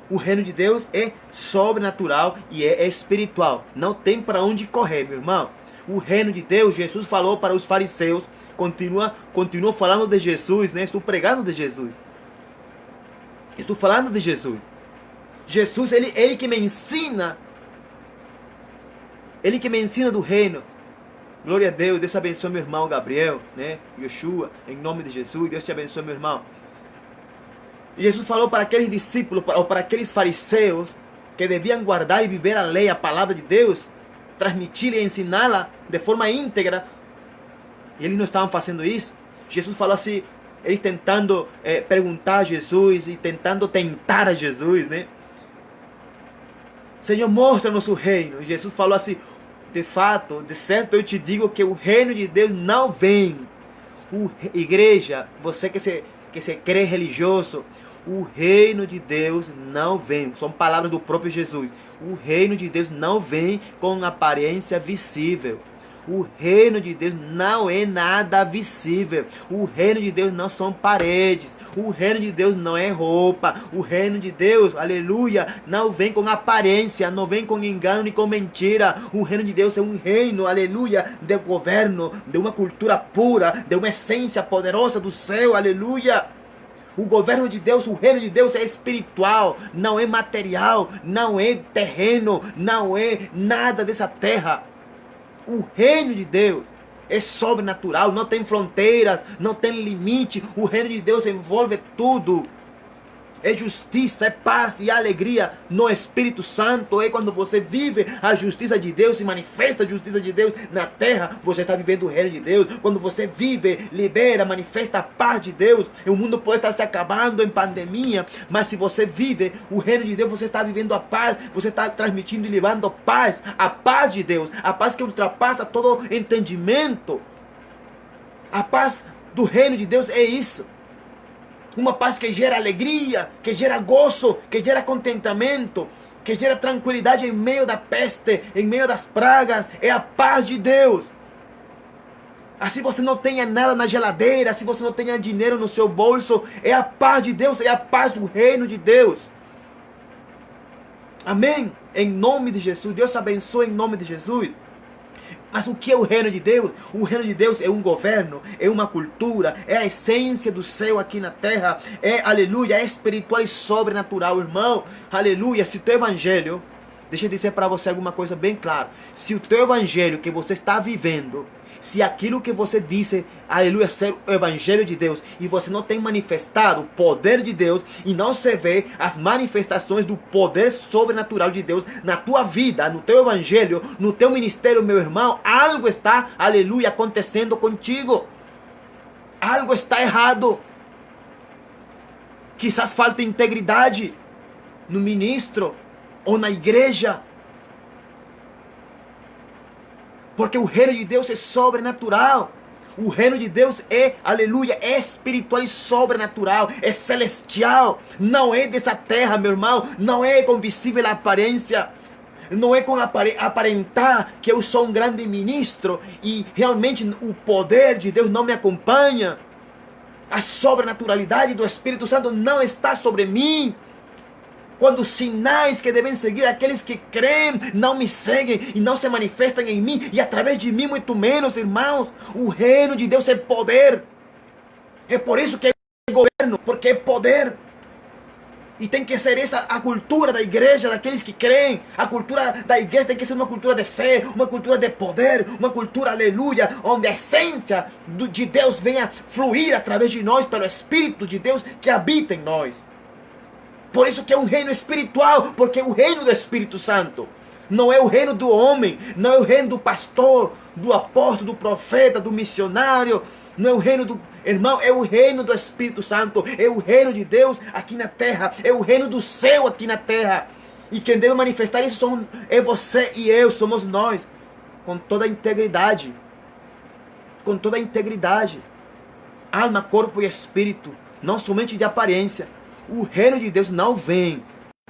O reino de Deus é sobrenatural e é espiritual. Não tem para onde correr, meu irmão. O reino de Deus, Jesus falou para os fariseus, continua falando de Jesus, né? Estou pregando de Jesus. Estou falando de Jesus. Jesus, ele que me ensina. Ele que me ensina do reino. Glória a Deus. Deus te abençoe, meu irmão Gabriel, né? Yeshua, em nome de Jesus. Deus te abençoe, meu irmão. E Jesus falou para aqueles discípulos, ou para aqueles fariseus, que deviam guardar e viver a lei, a palavra de Deus, transmiti-la e ensiná-la de forma íntegra, e eles não estavam fazendo isso. Jesus falou assim, eles tentando perguntar a Jesus e tentando tentar a Jesus, né? Senhor, mostra-nos o reino. E Jesus falou assim, de fato, de certo eu te digo que o reino de Deus não vem. Igreja, você que se crê religioso, o reino de Deus não vem. São palavras do próprio Jesus. O reino de Deus não vem com aparência visível. O reino de Deus não é nada visível. O reino de Deus não são paredes. O reino de Deus não é roupa. O reino de Deus, aleluia, não vem com aparência, não vem com engano nem com mentira. O reino de Deus é um reino, aleluia, de governo, de uma cultura pura, de uma essência poderosa do céu, aleluia. O governo de Deus, o reino de Deus é espiritual, não é material, não é terreno, não é nada dessa terra. O reino de Deus é sobrenatural, não tem fronteiras, não tem limite. O reino de Deus envolve tudo. É justiça, é paz e alegria no Espírito Santo. É quando você vive a justiça de Deus, se manifesta a justiça de Deus na terra, você está vivendo o reino de Deus. Quando você vive, libera, manifesta a paz de Deus. O mundo pode estar se acabando em pandemia, mas se você vive o reino de Deus, você está vivendo a paz, você está transmitindo e levando paz, a paz de Deus, a paz que ultrapassa todo entendimento. A paz do reino de Deus é isso. Uma paz que gera alegria, que gera gozo, que gera contentamento, que gera tranquilidade em meio da peste, em meio das pragas. É a paz de Deus. Assim você não tenha nada na geladeira, se você não tenha dinheiro no seu bolso, é a paz de Deus, é a paz do reino de Deus. Amém? Em nome de Jesus, Deus abençoe em nome de Jesus. Mas o que é o reino de Deus? O reino de Deus é um governo, é uma cultura, é a essência do céu aqui na terra, é, aleluia, é espiritual e sobrenatural, irmão, aleluia. Se o teu evangelho, deixa eu dizer para você alguma coisa bem clara, se o teu evangelho que você está vivendo, se aquilo que você disse, aleluia, ser o evangelho de Deus, e você não tem manifestado o poder de Deus, e não se vê as manifestações do poder sobrenatural de Deus na tua vida, no teu evangelho, no teu ministério, meu irmão, algo está, aleluia, acontecendo contigo. Algo está errado. Quizás falta integridade no ministro ou na igreja. Porque o reino de Deus é sobrenatural. O reino de Deus é, aleluia, é espiritual e sobrenatural. É celestial. Não é dessa terra, meu irmão. Não é com visível aparência. Não é com aparentar que eu sou um grande ministro e realmente o poder de Deus não me acompanha. A sobrenaturalidade do Espírito Santo não está sobre mim. Quando os sinais que devem seguir aqueles que creem não me seguem e não se manifestam em mim e através de mim muito menos, irmãos, o reino de Deus é poder. É por isso que é governo, porque é poder. E tem que ser essa a cultura da igreja, daqueles que creem. A cultura da igreja tem que ser uma cultura de fé, uma cultura de poder, uma cultura, aleluia, onde a essência de Deus venha fluir através de nós pelo Espírito de Deus que habita em nós. Por isso que é um reino espiritual, porque é o reino do Espírito Santo. Não é o reino do homem, não é o reino do pastor, do apóstolo, do profeta, do missionário. Não é o reino do irmão, é o reino do Espírito Santo. É o reino de Deus aqui na terra. É o reino do céu aqui na terra. E quem deve manifestar isso é você e eu, somos nós. Com toda a integridade. Com toda a integridade. Alma, corpo e espírito. Não somente de aparência. O reino de Deus não vem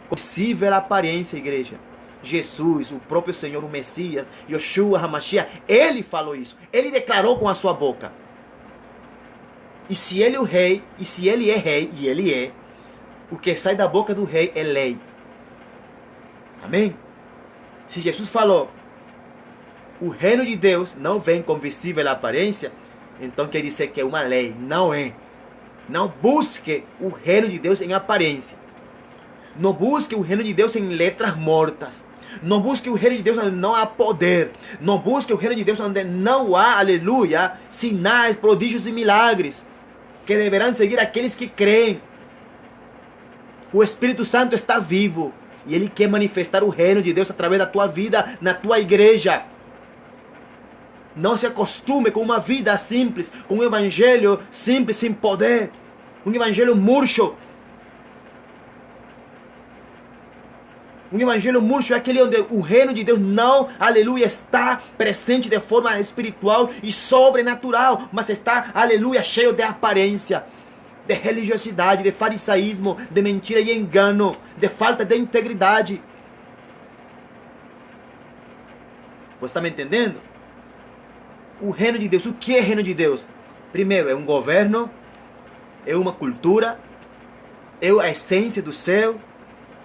com visível aparência, igreja. Jesus, o próprio Senhor, o Messias, Yeshua HaMashiach, ele falou isso. Ele declarou com a sua boca. E se ele é o rei, e se ele é rei, e ele é, o que sai da boca do rei é lei. Amém? Se Jesus falou, o reino de Deus não vem com visível aparência, então quer dizer que é uma lei. Não é. Não busque o reino de Deus em aparência. Não busque o reino de Deus em letras mortas. Não busque o reino de Deus onde não há poder. Não busque o reino de Deus onde não há, aleluia, sinais, prodígios e milagres. Que deverão seguir aqueles que creem. O Espírito Santo está vivo. E Ele quer manifestar o reino de Deus através da tua vida, na tua igreja. Não se acostume com uma vida simples, com um evangelho simples, sem poder. Um evangelho murcho. Um evangelho murcho é aquele onde o reino de Deus não, aleluia, está presente de forma espiritual e sobrenatural, mas está, aleluia, cheio de aparência, de religiosidade, de farisaísmo, de mentira e engano, de falta de integridade. Você está me entendendo? O reino de Deus, o que é reino de Deus? Primeiro, é um governo, é uma cultura, é a essência do céu,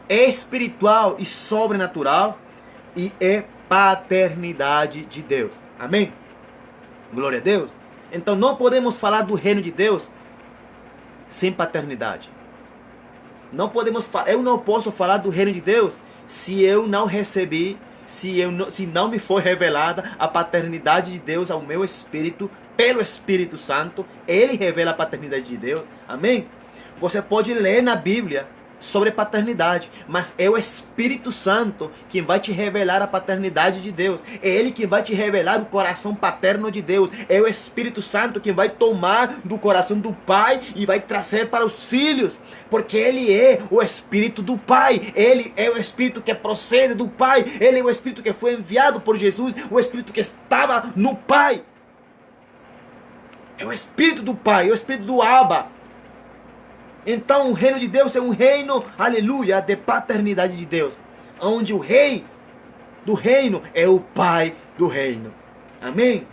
é espiritual e sobrenatural e é paternidade de Deus. Amém? Glória a Deus. Então não podemos falar do reino de Deus sem paternidade. Não podemos, eu não posso falar do reino de Deus se eu não recebi, se não me foi revelada a paternidade de Deus ao meu espírito, pelo Espírito Santo. Ele revela a paternidade de Deus. Amém? Você pode ler na Bíblia sobre paternidade, mas é o Espírito Santo quem vai te revelar a paternidade de Deus. É Ele quem vai te revelar o coração paterno de Deus. É o Espírito Santo quem vai tomar do coração do Pai e vai trazer para os filhos, porque Ele é o Espírito do Pai. Ele é o Espírito que procede do Pai. Ele é o Espírito que foi enviado por Jesus, o Espírito que estava no Pai. É o Espírito do Pai, é o Espírito do Abba. Então o reino de Deus é um reino, aleluia, de paternidade de Deus, onde o rei do reino é o pai do reino. Amém?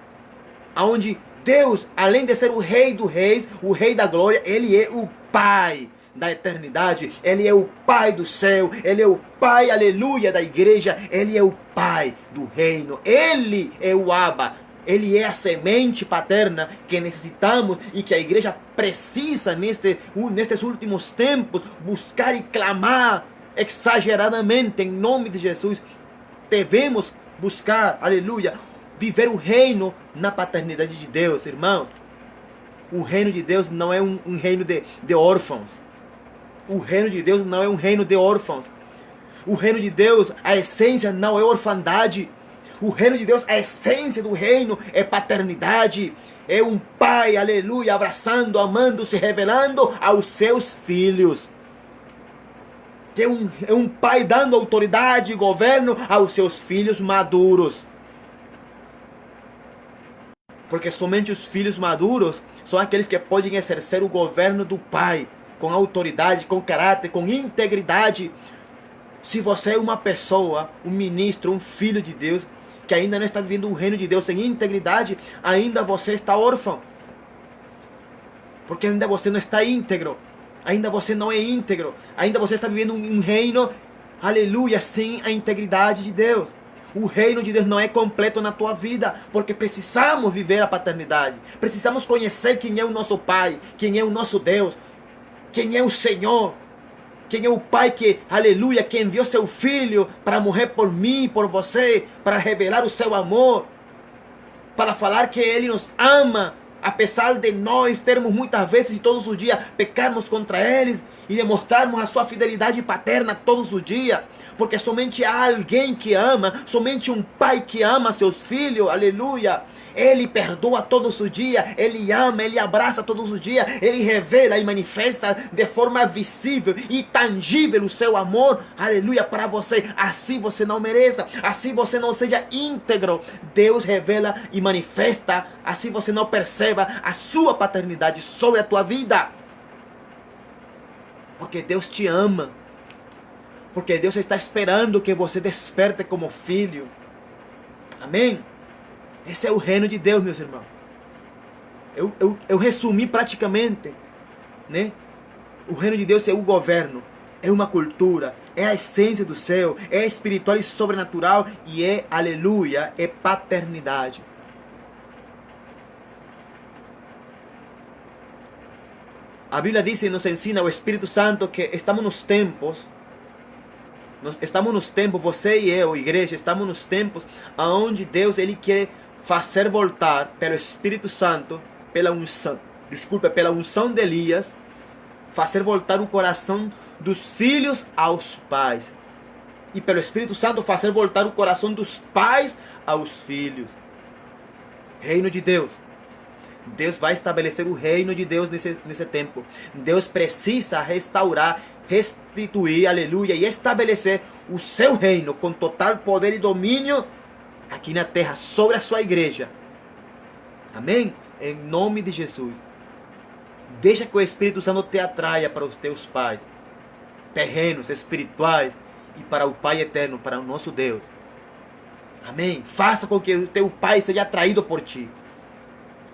Onde Deus, além de ser o rei dos reis, o rei da glória, ele é o pai da eternidade, ele é o pai do céu, ele é o pai, aleluia, da igreja, ele é o pai do reino, ele é o Abba. Ele é a semente paterna que necessitamos e que a igreja precisa nestes últimos tempos buscar e clamar exageradamente em nome de Jesus. Devemos buscar, aleluia, viver o reino na paternidade de Deus, irmãos. O reino de Deus não é um reino de órfãos. O reino de Deus não é um reino de órfãos. O reino de Deus, a essência não é orfandade. O reino de Deus, a essência do reino é paternidade. É um pai, aleluia, abraçando, amando, se revelando aos seus filhos. É um pai dando autoridade e governo aos seus filhos maduros. Porque somente os filhos maduros são aqueles que podem exercer o governo do pai com autoridade, com caráter, com integridade. Se você é uma pessoa, um ministro, um filho de Deus, que ainda não está vivendo o reino de Deus sem integridade, ainda você está órfão. Porque ainda você não está íntegro. Ainda você não é íntegro. Ainda você está vivendo um reino, aleluia, sem a integridade de Deus. O reino de Deus não é completo na tua vida, porque precisamos viver a paternidade. Precisamos conhecer quem é o nosso Pai, quem é o nosso Deus, quem é o Senhor. Quem é o Pai que, aleluia, que enviou seu Filho para morrer por mim, por você, para revelar o seu amor, para falar que Ele nos ama, apesar de nós termos muitas vezes e todos os dias pecarmos contra eles e demonstrarmos a sua fidelidade paterna todos os dias, porque somente há alguém que ama, somente um pai que ama seus filhos, aleluia. Ele perdoa todos os dias, Ele ama, Ele abraça todos os dias, Ele revela e manifesta de forma visível e tangível o seu amor, aleluia, para você. Assim você não mereça, assim você não seja íntegro, Deus revela e manifesta, assim você não perceba a sua paternidade sobre a tua vida. Porque Deus te ama, porque Deus está esperando que você desperte como filho. Amém? Esse é o reino de Deus, meus irmãos. Eu resumi praticamente, né? O reino de Deus é o governo, é uma cultura, é a essência do céu, é espiritual e sobrenatural e é, aleluia, é paternidade. A Bíblia diz e nos ensina o Espírito Santo que estamos nos tempos, você e eu, igreja, estamos nos tempos onde Deus ele quer fazer voltar pelo Espírito Santo, pela unção de Elias, fazer voltar o coração dos filhos aos pais. e pelo Espírito Santo fazer voltar o coração dos pais aos filhos. Reino de Deus. Deus vai estabelecer o reino de Deus nesse tempo. Deus precisa restaurar, restituir, aleluia, e estabelecer o seu reino com total poder e domínio aqui na terra, sobre a sua igreja. Amém? Em nome de Jesus. Deixa que o Espírito Santo te atraia para os teus pais terrenos, espirituais, e para o Pai eterno, para o nosso Deus. Amém? Faça com que o teu pai seja atraído por ti.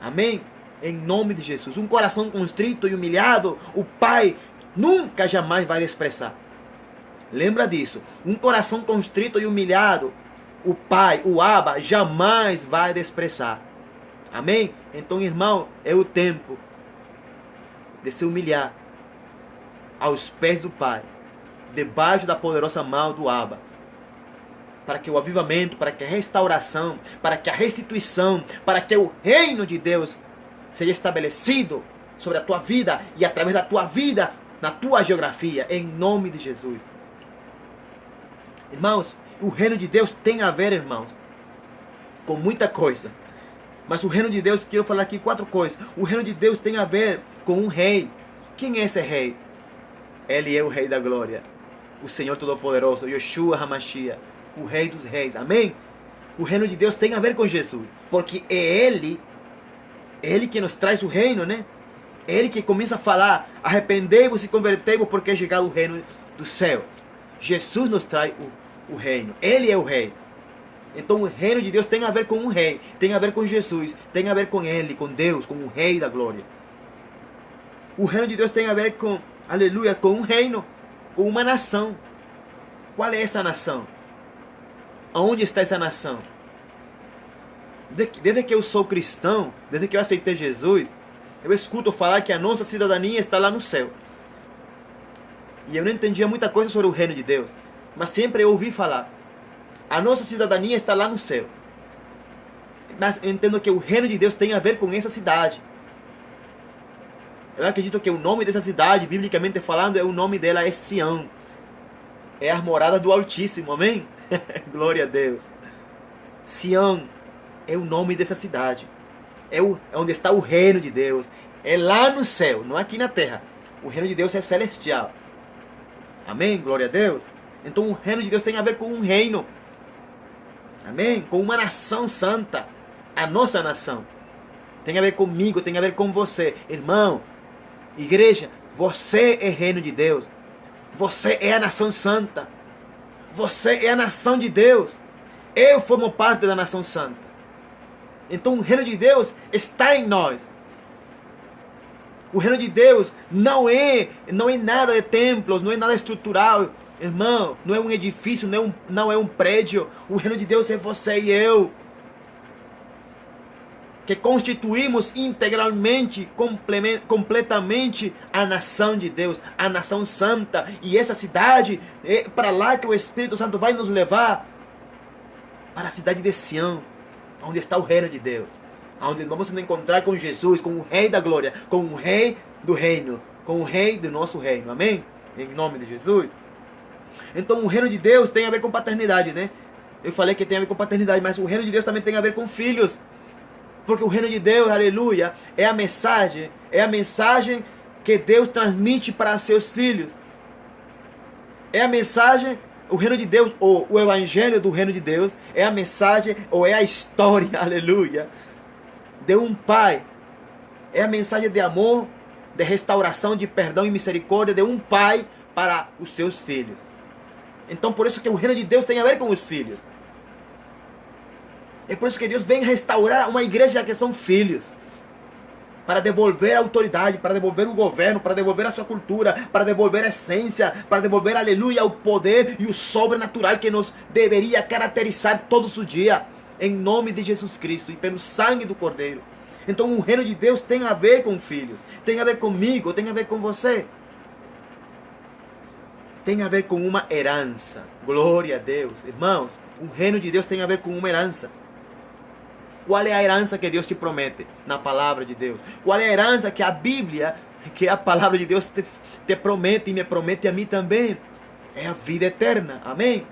Amém? Em nome de Jesus. Um coração constrito e humilhado, o Pai nunca jamais vai desprezar. Lembra disso. Um coração constrito e humilhado, o Pai, o Abba, jamais vai desprezar. Amém? Então, irmão, é o tempo de se humilhar aos pés do Pai, debaixo da poderosa mão do Abba, para que o avivamento, para que a restauração, para que a restituição, para que o reino de Deus seja estabelecido sobre a tua vida e através da tua vida, na tua geografia, em nome de Jesus. Irmãos, o reino de Deus tem a ver, irmãos, com muita coisa. Mas o reino de Deus, quero falar aqui 4 coisas. O reino de Deus tem a ver com um rei. Quem é esse rei? Ele é o Rei da Glória, o Senhor Todo-Poderoso, Yeshua HaMashiach, o Rei dos Reis. Amém? O reino de Deus tem a ver com Jesus, porque é Ele que nos traz o reino, né? Ele que começa a falar: arrependei-vos e convertei-vos, porque é chegado o reino do céu. Jesus nos traz o reino. Ele é o Rei. Então o reino de Deus tem a ver com um rei, tem a ver com Jesus, tem a ver com Ele, com Deus, com o Rei da Glória. O reino de Deus tem a ver com, aleluia, com um reino, com uma nação. Qual é essa nação? Aonde está essa nação? Desde que eu sou cristão, desde que eu aceitei Jesus, eu escuto falar que a nossa cidadania está lá no céu. E eu não entendia muita coisa sobre o reino de Deus, mas sempre eu ouvi falar: a nossa cidadania está lá no céu. Mas eu entendo que o reino de Deus tem a ver com essa cidade. Eu acredito que o nome dessa cidade, biblicamente falando, o nome dela é Sião. É a morada do Altíssimo, amém? Glória a Deus. Sião é o nome dessa cidade. É onde está o reino de Deus. É lá no céu, não aqui na terra. O reino de Deus é celestial. Amém? Glória a Deus. Então o reino de Deus tem a ver com um reino. Amém? Com uma nação santa. A nossa nação. Tem a ver comigo, tem a ver com você. Irmão, igreja, você é reino de Deus. Você é a nação santa. Você é a nação de Deus. Eu formo parte da nação santa. Então o reino de Deus está em nós. O reino de Deus não é nada de templos, não é nada estrutural. Irmão, não é um edifício, não é um prédio. O reino de Deus é você e eu, que constituímos integralmente, completamente a nação de Deus, a nação santa. E essa cidade, é para lá que o Espírito Santo vai nos levar, para a cidade de Sião, onde está o reino de Deus, onde vamos nos encontrar com Jesus, com o Rei da Glória, com o Rei do reino, com o Rei do nosso reino. Amém? Em nome de Jesus. Então o reino de Deus tem a ver com paternidade, né? Eu falei que tem a ver com paternidade, mas o reino de Deus também tem a ver com filhos. Porque o reino de Deus, aleluia, é a mensagem que Deus transmite para seus filhos. É a mensagem, o reino de Deus, ou o evangelho do reino de Deus, é a mensagem, ou é a história, aleluia, de um pai. É a mensagem de amor, de restauração, de perdão e misericórdia de um pai para os seus filhos. Então por isso que o reino de Deus tem a ver com os filhos. É por isso que Deus vem restaurar uma igreja que são filhos. Para devolver a autoridade, para devolver o governo, para devolver a sua cultura, para devolver a essência, para devolver, aleluia, o poder e o sobrenatural que nos deveria caracterizar todos os dias. Em nome de Jesus Cristo e pelo sangue do Cordeiro. Então o reino de Deus tem a ver com filhos. Tem a ver comigo, tem a ver com você. Tem a ver com uma herança. Glória a Deus. Irmãos, o reino de Deus tem a ver com uma herança. Qual é a herança que Deus te promete na palavra de Deus? Qual é a herança que a Bíblia, que a palavra de Deus te promete e me promete a mim também? É a vida eterna. Amém?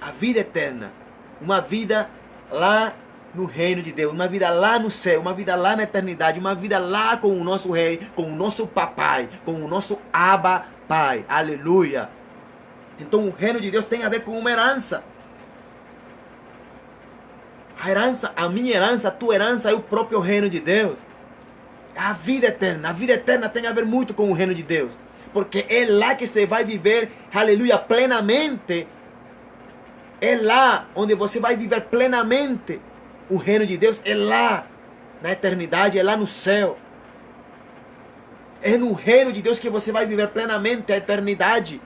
A vida eterna. Uma vida lá no reino de Deus, uma vida lá no céu, uma vida lá na eternidade, uma vida lá com o nosso rei, com o nosso papai, com o nosso Abba Pai. Aleluia. Então o reino de Deus tem a ver com uma herança. A herança, a minha herança, a tua herança é o próprio reino de Deus. A vida eterna. A vida eterna tem a ver muito com o reino de Deus. Porque é lá que você vai viver, aleluia, plenamente. É lá onde você vai viver plenamente o reino de Deus. É lá na eternidade, é lá no céu. É no reino de Deus que você vai viver plenamente a eternidade.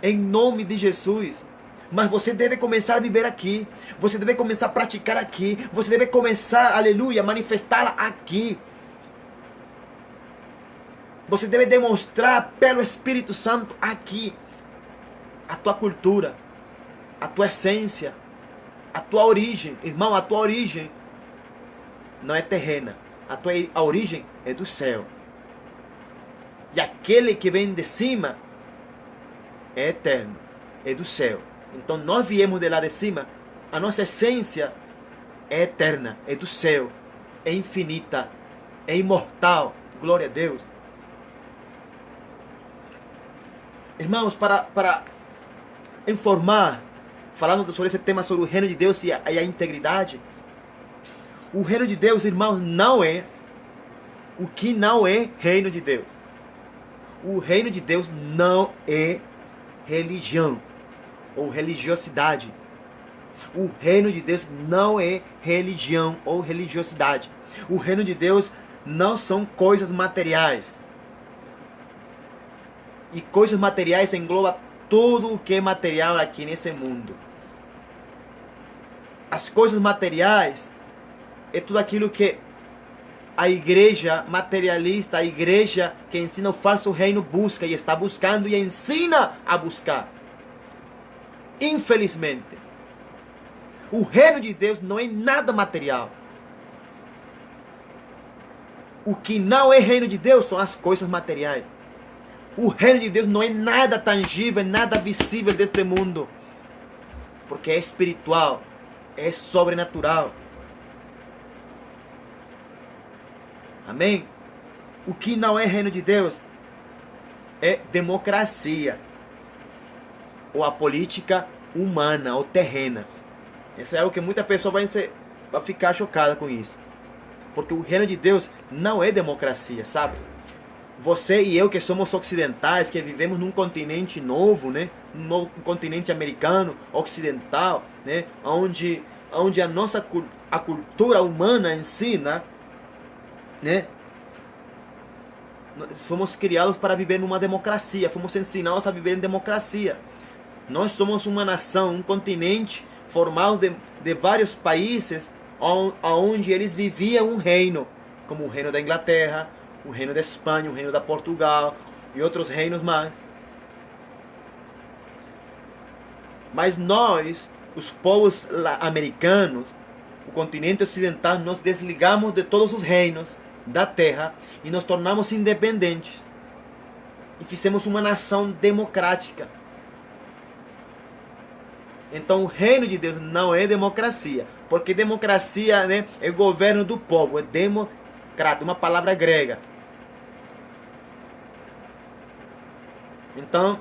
Em nome de Jesus. Mas você deve começar a viver aqui. Você deve começar a praticar aqui. Você deve começar, aleluia, a manifestá-la aqui. Você deve demonstrar pelo Espírito Santo aqui a tua cultura, a tua essência, a tua origem. Irmão, a tua origem não é terrena. A origem é do céu. E aquele que vem de cima é eterno, é do céu. Então nós viemos de lá de cima. A nossa essência é eterna, é do céu, é infinita, é imortal. Glória a Deus. Irmãos, para informar, falando sobre esse tema, sobre o reino de Deus e a integridade. O reino de Deus, irmãos, não é o que não é reino de Deus. O reino de Deus não é religião ou religiosidade. O reino de Deus não é religião ou religiosidade. O reino de Deus não são coisas materiais. E coisas materiais engloba tudo o que é material aqui nesse mundo. As coisas materiais é tudo aquilo que a igreja materialista, a igreja que ensina o falso reino busca e está buscando e ensina a buscar. Infelizmente, o reino de Deus não é nada material. O que não é reino de Deus são as coisas materiais. O reino de Deus não é nada tangível, nada visível deste mundo. Porque é espiritual, é sobrenatural. Amém? O que não é reino de Deus é democracia. Ou a política humana ou terrena. Isso é algo que muita pessoa vai ficar chocada com isso. Porque o reino de Deus não é democracia, sabe? Você e eu que somos ocidentais, que vivemos num continente novo, né? Um continente americano, ocidental, né? Onde a cultura humana ensina, né? Nós fomos criados para viver numa democracia, fomos ensinados a viver em democracia. Nós somos uma nação, um continente formado de vários países onde eles viviam um reino, como o reino da Inglaterra, o reino da Espanha, o reino da Portugal e outros reinos mais. Mas nós, os povos americanos, o continente ocidental, nos desligamos de todos os reinos da terra e nos tornamos independentes. E fizemos uma nação democrática. Então o reino de Deus não é democracia. Porque democracia, né, é governo do povo, é democrata, uma palavra grega. Então,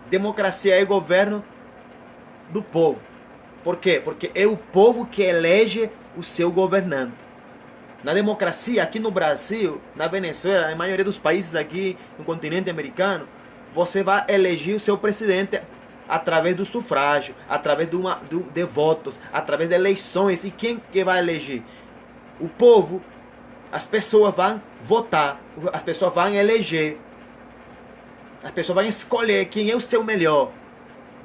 democracia é governo do povo. Por quê? Porque é o povo que elege o seu governante. Na democracia, aqui no Brasil, na Venezuela, na maioria dos países aqui no continente americano, você vai eleger o seu presidente através do sufrágio, através de votos, através de eleições. E quem que vai eleger? O povo. As pessoas vão votar, as pessoas vão eleger. As pessoas vão escolher quem é o seu melhor.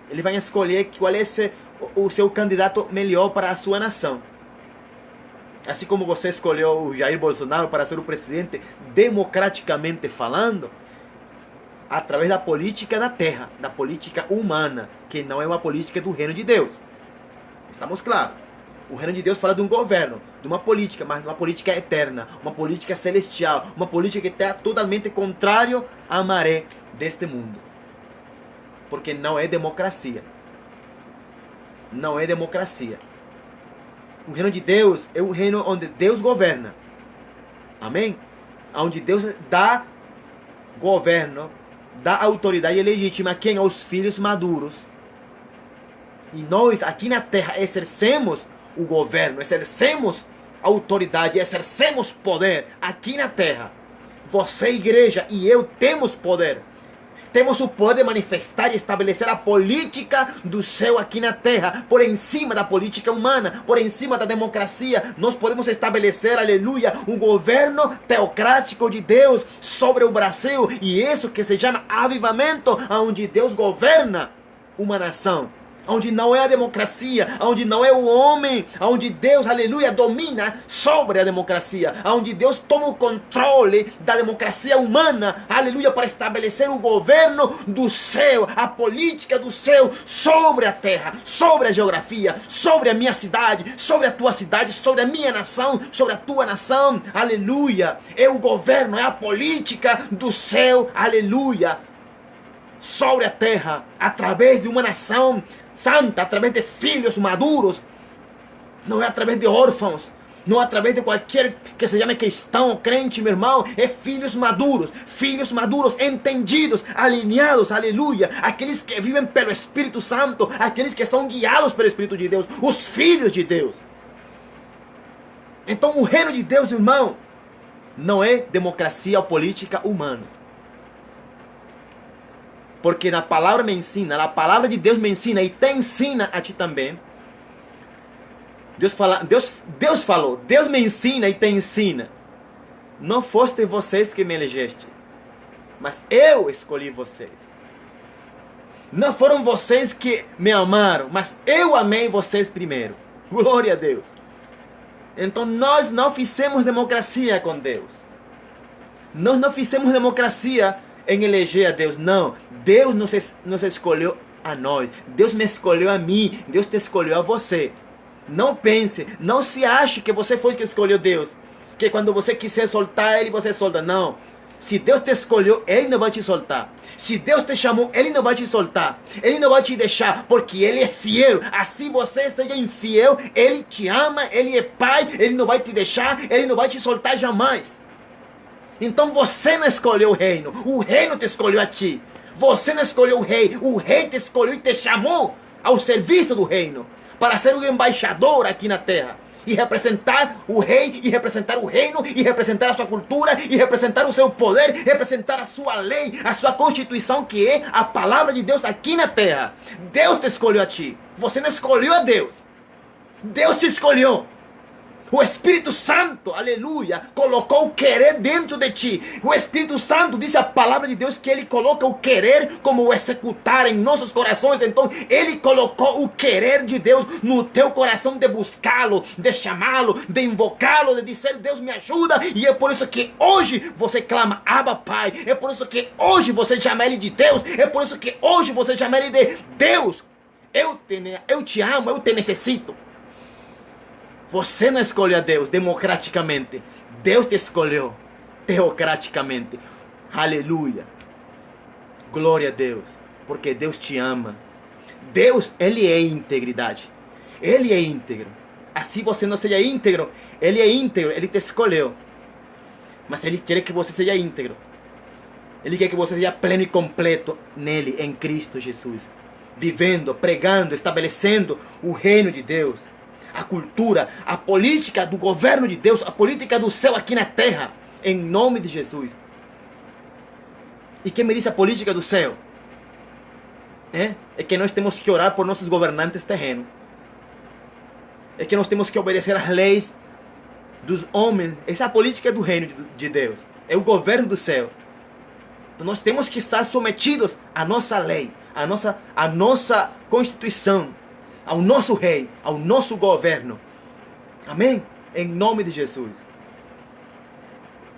Ele vai escolher qual é o seu candidato melhor para a sua nação. Assim como você escolheu o Jair Bolsonaro para ser o presidente, democraticamente falando, através da política da terra, da política humana, que não é uma política do reino de Deus. Estamos claros? O reino de Deus fala de um governo, de uma política, mas uma política eterna, uma política celestial, uma política que está totalmente contrário à maré deste mundo. Porque não é democracia. não é democracia. O reino de Deus é um reino onde Deus governa. Amém? Onde Deus dá governo, dá autoridade legítima a quem? Aos filhos maduros. E nós aqui na terra exercemos o governo, exercemos autoridade, exercemos poder aqui na terra. Você, igreja, e eu temos poder. Temos o poder de manifestar e estabelecer a política do céu aqui na terra, por encima da política humana, por encima da democracia. Nós podemos estabelecer, aleluia, um governo teocrático de Deus sobre o Brasil. E isso que se chama avivamento, onde Deus governa uma nação. Onde não é a democracia, onde não é o homem, onde Deus, aleluia, domina sobre a democracia, onde Deus toma o controle da democracia humana, aleluia, para estabelecer o governo do céu, a política do céu sobre a terra, sobre a geografia, sobre a minha cidade, sobre a tua cidade, sobre a minha nação, sobre a tua nação, aleluia. É o governo, é a política do céu, aleluia, sobre a terra, através de uma nação santa, através de filhos maduros, não é através de órfãos, não é através de qualquer que se chame cristão ou crente, meu irmão, é filhos maduros, entendidos, alinhados, aleluia, aqueles que vivem pelo Espírito Santo, aqueles que são guiados pelo Espírito de Deus, os filhos de Deus. Então o reino de Deus, irmão, não é democracia ou política humana. Porque na palavra me ensina, a palavra de Deus me ensina e te ensina a ti também. Deus falou, Deus me ensina e te ensina. Não foste vocês que me elegeste, mas eu escolhi vocês. Não foram vocês que me amaram, mas eu amei vocês primeiro. Glória a Deus. Então nós não fizemos democracia com Deus. Nós não fizemos democracia em eleger a Deus, não. Deus nos escolheu a nós. Deus me escolheu a mim. Deus te escolheu a você. Não pense, não se ache que você foi que escolheu Deus. Que quando você quiser soltar Ele, você solta. Não. Se Deus te escolheu, Ele não vai te soltar. Se Deus te chamou, Ele não vai te soltar. Ele não vai te deixar, porque Ele é fiel. Assim você seja infiel, Ele te ama, Ele é Pai, Ele não vai te deixar, Ele não vai te soltar jamais. Então você não escolheu o reino te escolheu a ti. Você não escolheu o rei te escolheu e te chamou ao serviço do reino, para ser um embaixador aqui na terra, e representar o rei, e representar o reino, e representar a sua cultura, e representar o seu poder, representar a sua lei, a sua constituição, que é a palavra de Deus aqui na terra. Deus te escolheu a ti, você não escolheu a Deus. Deus te escolheu. O Espírito Santo, aleluia, colocou o querer dentro de ti. O Espírito Santo, diz a palavra de Deus, que Ele coloca o querer como o executar em nossos corações. Então Ele colocou o querer de Deus no teu coração, de buscá-lo, de chamá-lo, de invocá-lo, de dizer: Deus me ajuda. E é por isso que hoje você clama: Abba, Pai. É por isso que hoje você chama Ele de Deus. É por isso que hoje você chama Ele de Deus. Eu te amo, eu te necessito. Você não escolheu a Deus democraticamente. Deus te escolheu teocraticamente. Aleluia. Glória a Deus. Porque Deus te ama. Deus, Ele é integridade. Ele é íntegro. Assim você não seja íntegro. Ele é íntegro. Ele te escolheu. Mas Ele quer que você seja íntegro. Ele quer que você seja pleno e completo nele, em Cristo Jesus. Vivendo, pregando, estabelecendo o reino de Deus. A cultura, a política do governo de Deus, a política do céu aqui na terra, em nome de Jesus. E quem me diz a política do céu? É que nós temos que orar por nossos governantes terrenos. É que nós temos que obedecer às leis dos homens. Essa é a política do reino de Deus. É o governo do céu. Então nós temos que estar submetidos à nossa lei, à nossa constituição, ao nosso rei, ao nosso governo. Amém? Em nome de Jesus.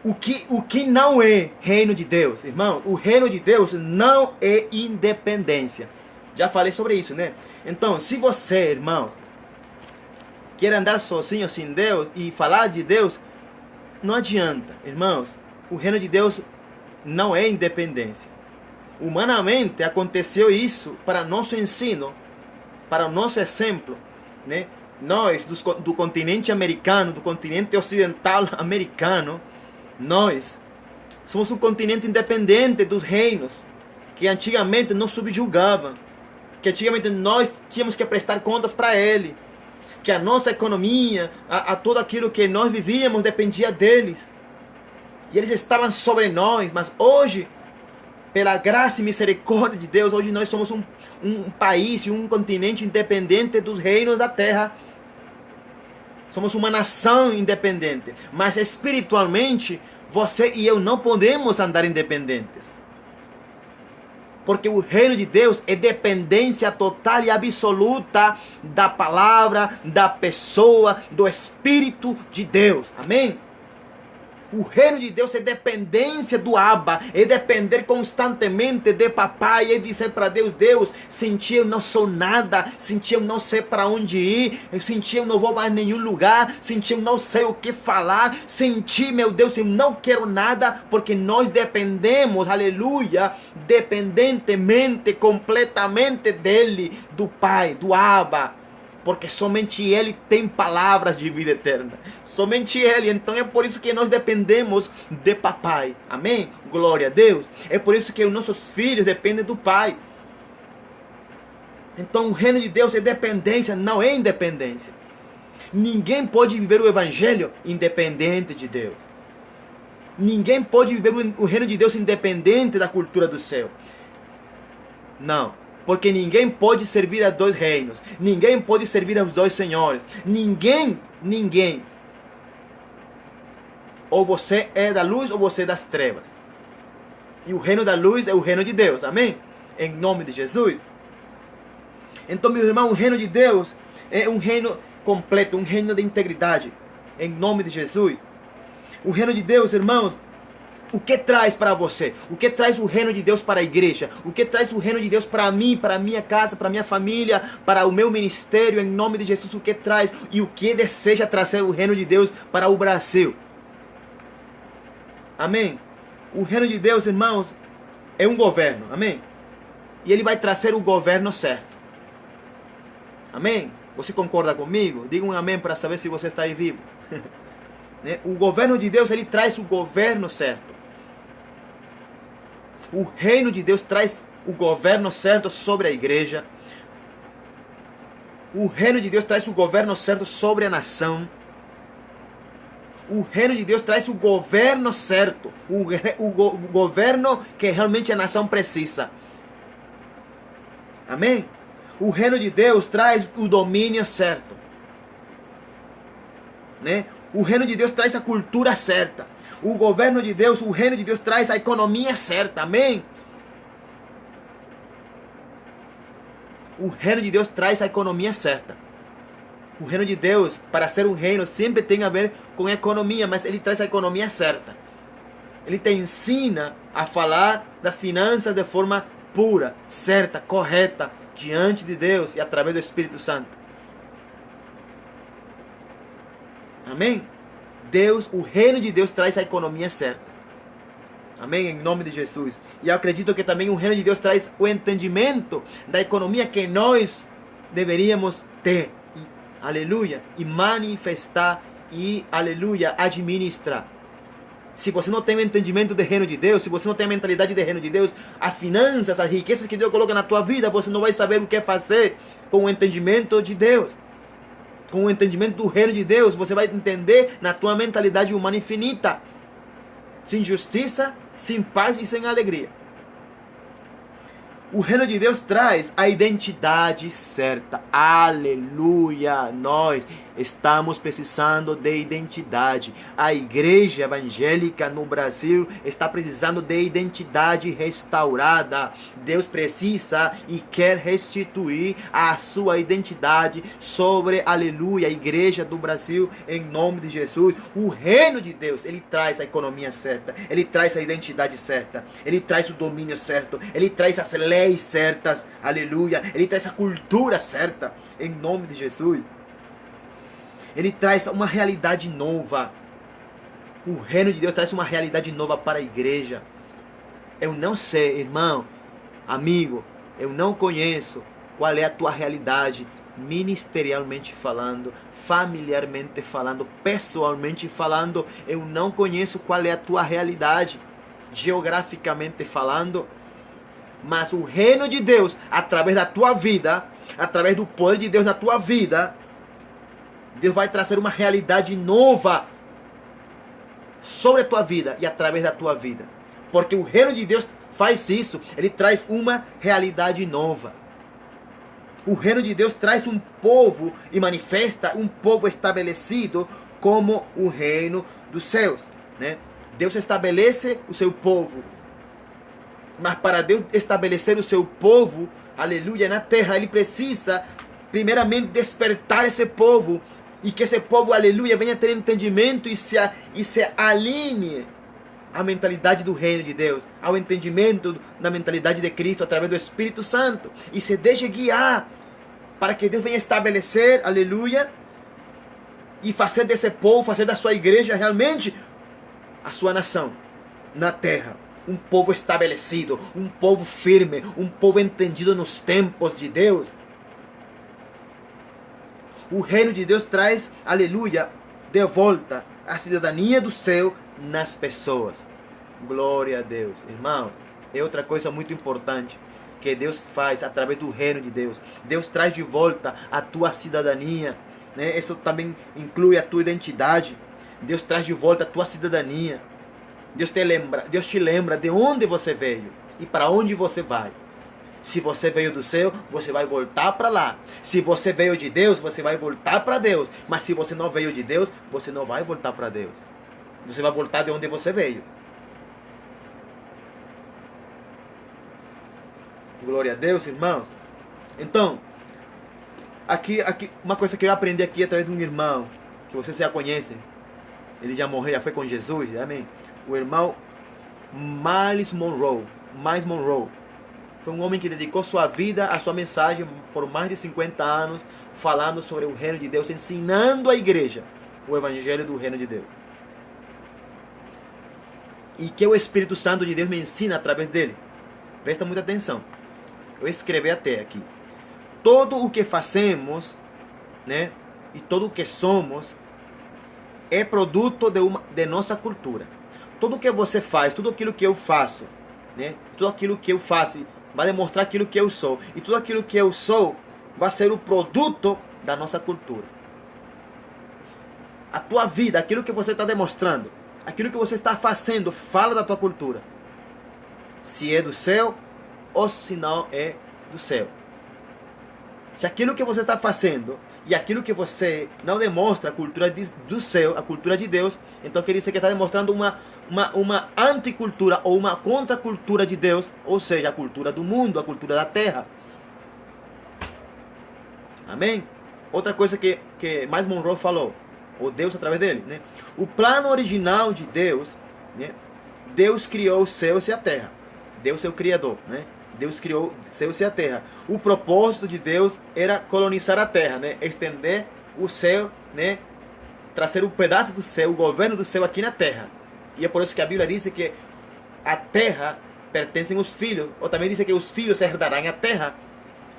O que não é reino de Deus, irmão? O reino de Deus não é independência. Já falei sobre isso, né? Então, se você, irmão, quer andar sozinho sem Deus e falar de Deus, não adianta, irmãos. O reino de Deus não é independência. Humanamente aconteceu isso para nosso ensino. para o nosso exemplo, né? Nós, do continente americano, do continente ocidental americano, nós somos um continente independente dos reinos que antigamente nos subjugavam, que antigamente nós tínhamos que prestar contas para ele, que a nossa economia, a tudo aquilo que nós vivíamos dependia deles. E eles estavam sobre nós, mas hoje, pela graça e misericórdia de Deus, hoje nós somos um país e um continente independente dos reinos da terra. Somos uma nação independente, mas espiritualmente, você e eu não podemos andar independentes. Porque o reino de Deus é dependência total e absoluta da palavra, da pessoa, do Espírito de Deus. Amém? O reino de Deus é dependência do Abba, é depender constantemente de papai, é dizer para Deus, Deus, sem ti eu não sou nada, sem ti eu não sei para onde ir, sem ti eu não vou para nenhum lugar, sem ti eu não sei o que falar, sem ti, meu Deus, eu não quero nada, porque nós dependemos, aleluia, dependentemente, completamente dele, do Pai, do Abba. Porque somente Ele tem palavras de vida eterna. Somente Ele. Então é por isso que nós dependemos de papai. Amém? Glória a Deus. É por isso que os nossos filhos dependem do Pai. Então o reino de Deus é dependência, não é independência. Ninguém pode viver o Evangelho independente de Deus. Ninguém pode viver o reino de Deus independente da cultura do céu. Não. Porque ninguém pode servir a dois reinos. Ninguém pode servir aos dois senhores. Ninguém. Ou você é da luz ou você é das trevas. E o reino da luz é o reino de Deus. Amém? Em nome de Jesus. Então, meus irmãos, o reino de Deus é um reino completo, um reino de integridade. Em nome de Jesus. O reino de Deus, irmãos, o que traz para você? O que traz o reino de Deus para a igreja? O que traz o reino de Deus para mim, para a minha casa, para a minha família, para o meu ministério, em nome de Jesus? O que traz e o que deseja trazer o reino de Deus para o Brasil? Amém? O reino de Deus, irmãos, é um governo. Amém? E ele vai trazer o governo certo. Amém? Você concorda comigo? Diga um amém para saber se você está aí vivo. O governo de Deus, ele traz o governo certo. O reino de Deus traz o governo certo sobre a igreja. O reino de Deus traz o governo certo sobre a nação. O reino de Deus traz o governo certo. O governo que realmente a nação precisa. Amém? O reino de Deus traz o domínio certo. Né? O reino de Deus traz a cultura certa. O governo de Deus, o reino de Deus traz a economia certa. Amém? O reino de Deus traz a economia certa. O reino de Deus, para ser um reino, sempre tem a ver com a economia, mas ele traz a economia certa. Ele te ensina a falar das finanças de forma pura, certa, correta, diante de Deus e através do Espírito Santo. Amém? Deus, o reino de Deus traz a economia certa. Amém? Em nome de Jesus. E eu acredito que também o reino de Deus traz o entendimento da economia que nós deveríamos ter. E, aleluia. E manifestar e, aleluia, administrar. Se você não tem o entendimento do reino de Deus, se você não tem a mentalidade do reino de Deus, as finanças, as riquezas que Deus coloca na tua vida, você não vai saber o que fazer com o entendimento de Deus. Com o entendimento do reino de Deus, você vai entender na tua mentalidade humana infinita. Sem justiça, sem paz e sem alegria. O reino de Deus traz a identidade certa. Aleluia! Nós estamos precisando de identidade. A igreja evangélica no Brasil está precisando de identidade restaurada. Deus precisa e quer restituir a sua identidade sobre, aleluia, a igreja do Brasil, em nome de Jesus. O reino de Deus, ele traz a economia certa. Ele traz a identidade certa. Ele traz o domínio certo. Ele traz as leis certas, aleluia, ele traz a cultura certa, em nome de Jesus. Ele traz uma realidade nova. O reino de Deus traz uma realidade nova para a igreja. Eu não sei, irmão, amigo, eu não conheço qual é a tua realidade, ministerialmente falando, familiarmente falando, pessoalmente falando. Eu não conheço qual é a tua realidade, geograficamente falando, mas o reino de Deus, através da tua vida, através do poder de Deus na tua vida, Deus vai trazer uma realidade nova sobre a tua vida e através da tua vida. Porque o reino de Deus faz isso, ele traz uma realidade nova. O reino de Deus traz um povo e manifesta um povo estabelecido como o reino dos céus, né? Deus estabelece o seu povo, mas para Deus estabelecer o seu povo, aleluia, na terra, ele precisa primeiramente despertar esse povo, e que esse povo, aleluia, venha ter entendimento e se alinhe à mentalidade do reino de Deus, ao entendimento da mentalidade de Cristo através do Espírito Santo, e se deixe guiar para que Deus venha estabelecer, aleluia, e fazer desse povo, fazer da sua igreja realmente a sua nação na terra. Um povo estabelecido, um povo firme, um povo entendido nos tempos de Deus. O reino de Deus traz, aleluia, de volta a cidadania do céu nas pessoas. Glória a Deus. Irmão, é outra coisa muito importante que Deus faz através do reino de Deus. Deus traz de volta a tua cidadania, né? Isso também inclui a tua identidade. Deus traz de volta a tua cidadania. Deus te lembra de onde você veio e para onde você vai. Se você veio do céu, você vai voltar para lá. Se você veio de Deus, você vai voltar para Deus. Mas se você não veio de Deus, você não vai voltar para Deus. Você vai voltar de onde você veio. Glória a Deus, irmãos. Então, aqui uma coisa que eu aprendi aqui através de um irmão, que vocês já conhecem. Ele já morreu, já foi com Jesus, amém? O irmão Myles Monroe. Foi um homem que dedicou sua vida, a sua mensagem por mais de 50 anos, falando sobre o reino de Deus, ensinando a igreja o evangelho do reino de Deus. E que o Espírito Santo de Deus me ensina através dele. Presta muita atenção. Eu escrevi até aqui. Todo o que fazemos, né, e todo o que somos é produto de nossa cultura. Tudo o que você faz, tudo aquilo que eu faço, né, tudo aquilo que eu faço vai demonstrar aquilo que eu sou. E tudo aquilo que eu sou vai ser o produto da nossa cultura. A tua vida, aquilo que você está demonstrando, aquilo que você está fazendo, fala da tua cultura. Se é do céu ou se não é do céu. Se aquilo que você está fazendo e aquilo que você não demonstra a cultura do céu, a cultura de Deus, então quer dizer que está demonstrando uma anticultura ou uma contracultura de Deus, ou seja, a cultura do mundo, a cultura da terra. Amém? Outra coisa que Myles Monroe falou, ou Deus através dele, né? O plano original de Deus, né? Deus criou os céus e a terra. Deus é o Criador, né? Deus criou os céus e a terra. O propósito de Deus era colonizar a terra, né? Estender o céu, né? Trazer um pedaço do céu, o governo do céu aqui na terra. E é por isso que a Bíblia diz que a terra pertencem aos filhos. Ou também diz que os filhos herdarão a terra.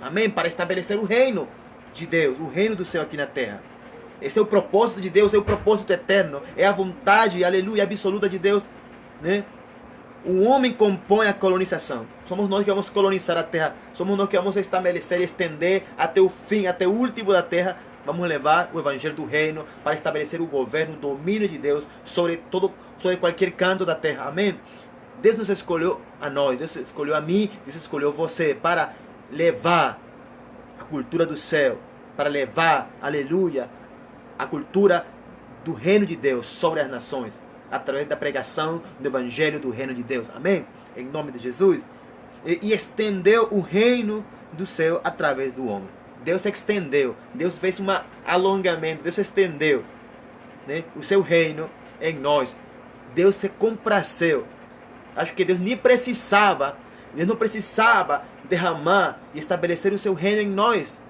Amém? Para estabelecer o reino de Deus, o reino do céu aqui na terra. Esse é o propósito de Deus, é o propósito eterno. É a vontade, aleluia, absoluta de Deus, né? O homem compõe a colonização. Somos nós que vamos colonizar a terra. Somos nós que vamos estabelecer e estender até o fim, até o último da terra. Vamos levar o evangelho do reino para estabelecer o governo, o domínio de Deus sobre qualquer canto da terra. Amém? Deus nos escolheu a nós, Deus escolheu a mim, Deus escolheu você para levar a cultura do céu, para levar, aleluia, a cultura do reino de Deus sobre as nações, através da pregação do evangelho do reino de Deus. Amém? Em nome de Jesus. E estendeu o reino do céu através do homem. Deus estendeu, Deus fez um alongamento, Deus estendeu, né, o seu reino em nós. Deus se complaceu. Acho que Deus não precisava derramar e estabelecer o seu reino em nós.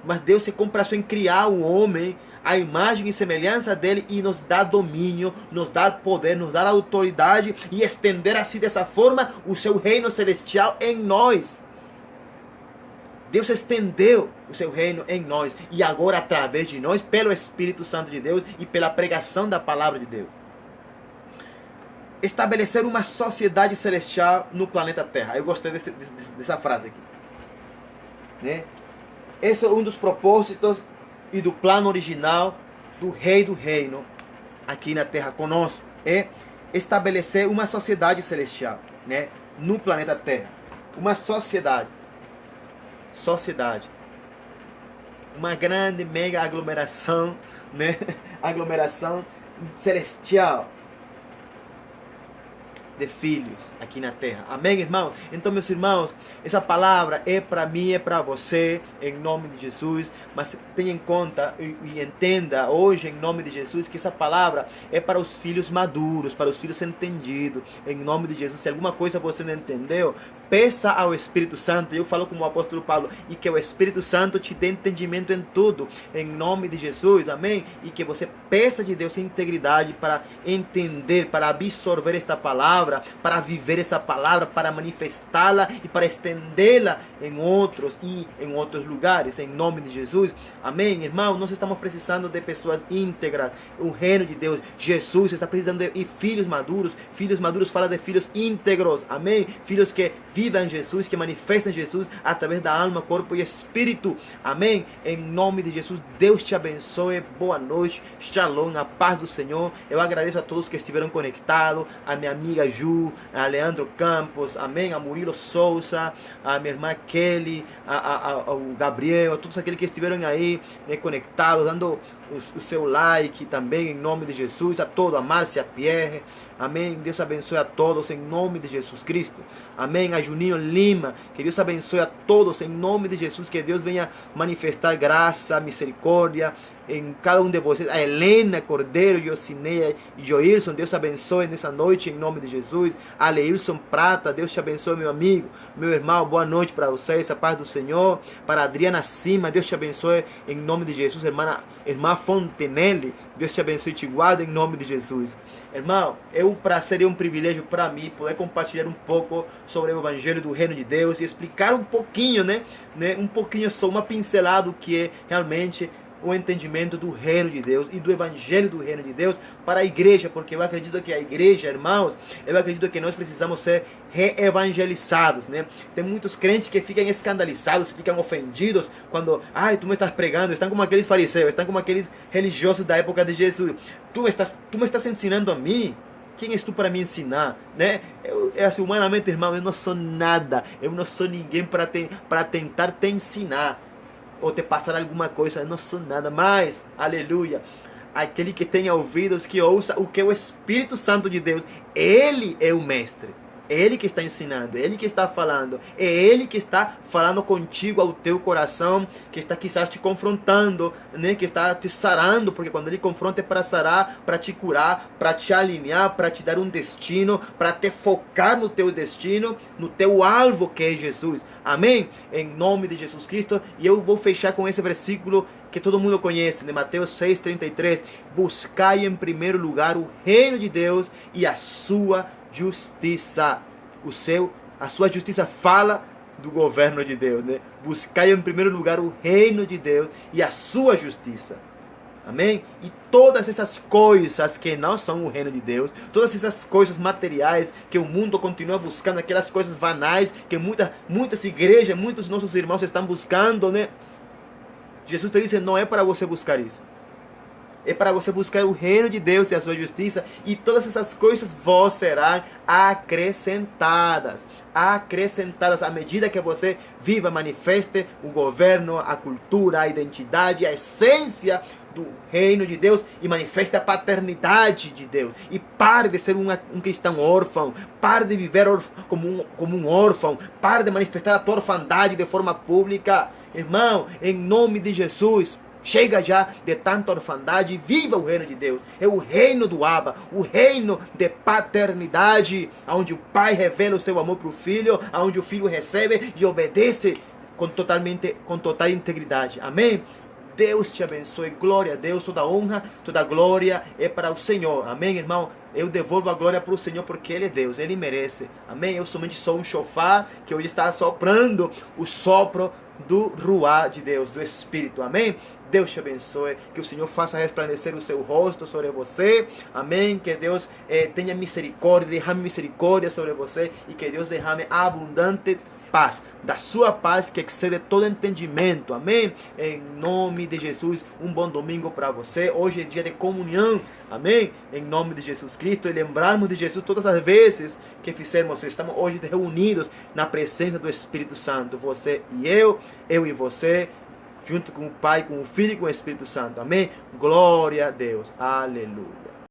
Mas Deus se complaceu em criar o homem a imagem e semelhança dele e nos dá domínio, nos dá poder, nos dá autoridade e estender assim dessa forma o seu reino celestial em nós. Deus estendeu o seu reino em nós. E agora através de nós, pelo Espírito Santo de Deus e pela pregação da palavra de Deus. Estabelecer uma sociedade celestial no planeta Terra. Eu gostei dessa frase aqui. Né? Esse é um dos propósitos e do plano original do Rei do Reino aqui na Terra conosco. É estabelecer uma sociedade celestial, né? No planeta Terra. Uma sociedade. Uma grande, mega aglomeração, né? Aglomeração celestial de filhos aqui na terra. Amém, irmãos? Então, meus irmãos, essa palavra é para mim, é para você, em nome de Jesus. Mas tenha em conta e entenda hoje, em nome de Jesus, que essa palavra é para os filhos maduros, para os filhos entendidos, em nome de Jesus. Se alguma coisa você não entendeu, peça ao Espírito Santo. Eu falo como o apóstolo Paulo, e que o Espírito Santo te dê entendimento em tudo, em nome de Jesus, amém? E que você peça de Deus integridade para entender, para absorver esta palavra, para viver essa palavra, para manifestá-la e para estendê-la em outros e em outros lugares, em nome de Jesus, amém? Irmão, nós estamos precisando de pessoas íntegras, o reino de Deus. Jesus está precisando de filhos maduros fala de filhos íntegros, amém? Filhos que vivam Jesus, que manifestam Jesus através da alma, corpo e espírito, amém? Em nome de Jesus, Deus te abençoe, boa noite, shalom, a paz do Senhor. Eu agradeço a todos que estiveram conectados, a minha amiga Ju, a Leandro Campos, amém? A Murilo Souza, a minha irmã Kelly, ao Gabriel, a todos aqueles que estiveram aí, né, conectados, dando o seu like também, em nome de Jesus, a todos, a Márcia Pierre, amém? Deus abençoe a todos em nome de Jesus Cristo, amém? A Juninho Lima, que Deus abençoe a todos em nome de Jesus, que Deus venha manifestar graça, misericórdia em cada um de vocês. A Helena Cordeiro, Josineia e Joilson, Deus abençoe nessa noite em nome de Jesus. A Leilson Prata, Deus te abençoe, meu amigo, meu irmão, boa noite para vocês, a paz do Senhor. Para a Adriana Cima, Deus te abençoe em nome de Jesus. Irmã Fontenelle, Deus te abençoe e te guarda em nome de Jesus. Irmão, é um prazer e um privilégio para mim poder compartilhar um pouco sobre o Evangelho do Reino de Deus e explicar um pouquinho, né? Um pouquinho só, uma pincelada do que é realmente o entendimento do reino de Deus e do evangelho do reino de Deus para a igreja, porque eu acredito que a igreja, irmãos, eu acredito que nós precisamos ser reevangelizados, né? Tem muitos crentes que ficam escandalizados, ficam ofendidos quando, tu me estás pregando, estão como aqueles fariseus, estão como aqueles religiosos da época de Jesus. Tu me estás ensinando a mim? Quem és tu para me ensinar, né? Assim, humanamente, irmão, eu não sou nada, eu não sou ninguém para tentar te ensinar ou te passar alguma coisa, eu não sou nada, mas, aleluia, aquele que tenha ouvidos, que ouça o que o Espírito Santo de Deus, Ele é o mestre, Ele que está ensinando, Ele que está falando, é Ele que está falando contigo ao teu coração, que está quizás te confrontando, né? Que está te sarando, porque quando Ele confronta é para sarar, para te curar, para te alinhar, para te dar um destino, para te focar no teu destino, no teu alvo que é Jesus, amém? Em nome de Jesus Cristo. E eu vou fechar com esse versículo que todo mundo conhece, de Mateus 6,33, buscai em primeiro lugar o reino de Deus e a sua justiça. A sua justiça fala do governo de Deus, né? Buscai em primeiro lugar o reino de Deus e a sua justiça. Amém? E todas essas coisas que não são o reino de Deus, todas essas coisas materiais que o mundo continua buscando, aquelas coisas banais que muitas igrejas, muitos nossos irmãos estão buscando, né? Jesus te diz, não é para você buscar isso. É para você buscar o reino de Deus e a sua justiça, e todas essas coisas vos serão acrescentadas. Acrescentadas à medida que você viva, manifeste o governo, a cultura, a identidade, a essência do reino de Deus e manifeste a paternidade de Deus. E pare de ser um cristão órfão, pare de viver como um órfão, pare de manifestar a tua orfandade de forma pública. Irmão, em nome de Jesus, chega já de tanta orfandade e viva o reino de Deus. É o reino do Abba, o reino de paternidade, onde o pai revela o seu amor para o filho, onde o filho recebe e obedece com total integridade. Amém? Deus te abençoe, glória a Deus, toda honra, toda glória é para o Senhor. Amém, irmão? Eu devolvo a glória para o Senhor porque Ele é Deus, Ele merece. Amém? Eu somente sou um chofar que hoje está soprando o sopro do Ruá de Deus, do Espírito. Amém? Deus te abençoe, que o Senhor faça resplandecer o seu rosto sobre você. Amém? Que Deus tenha misericórdia, derrame misericórdia sobre você e que Deus derrame abundante paz, da sua paz que excede todo entendimento. Amém? Em nome de Jesus, um bom domingo para você. Hoje é dia de comunhão. Amém? Em nome de Jesus Cristo, e lembrarmos de Jesus todas as vezes que fizermos. Estamos hoje reunidos na presença do Espírito Santo. Você e eu e você, junto com o Pai, com o Filho e com o Espírito Santo. Amém? Glória a Deus. Aleluia.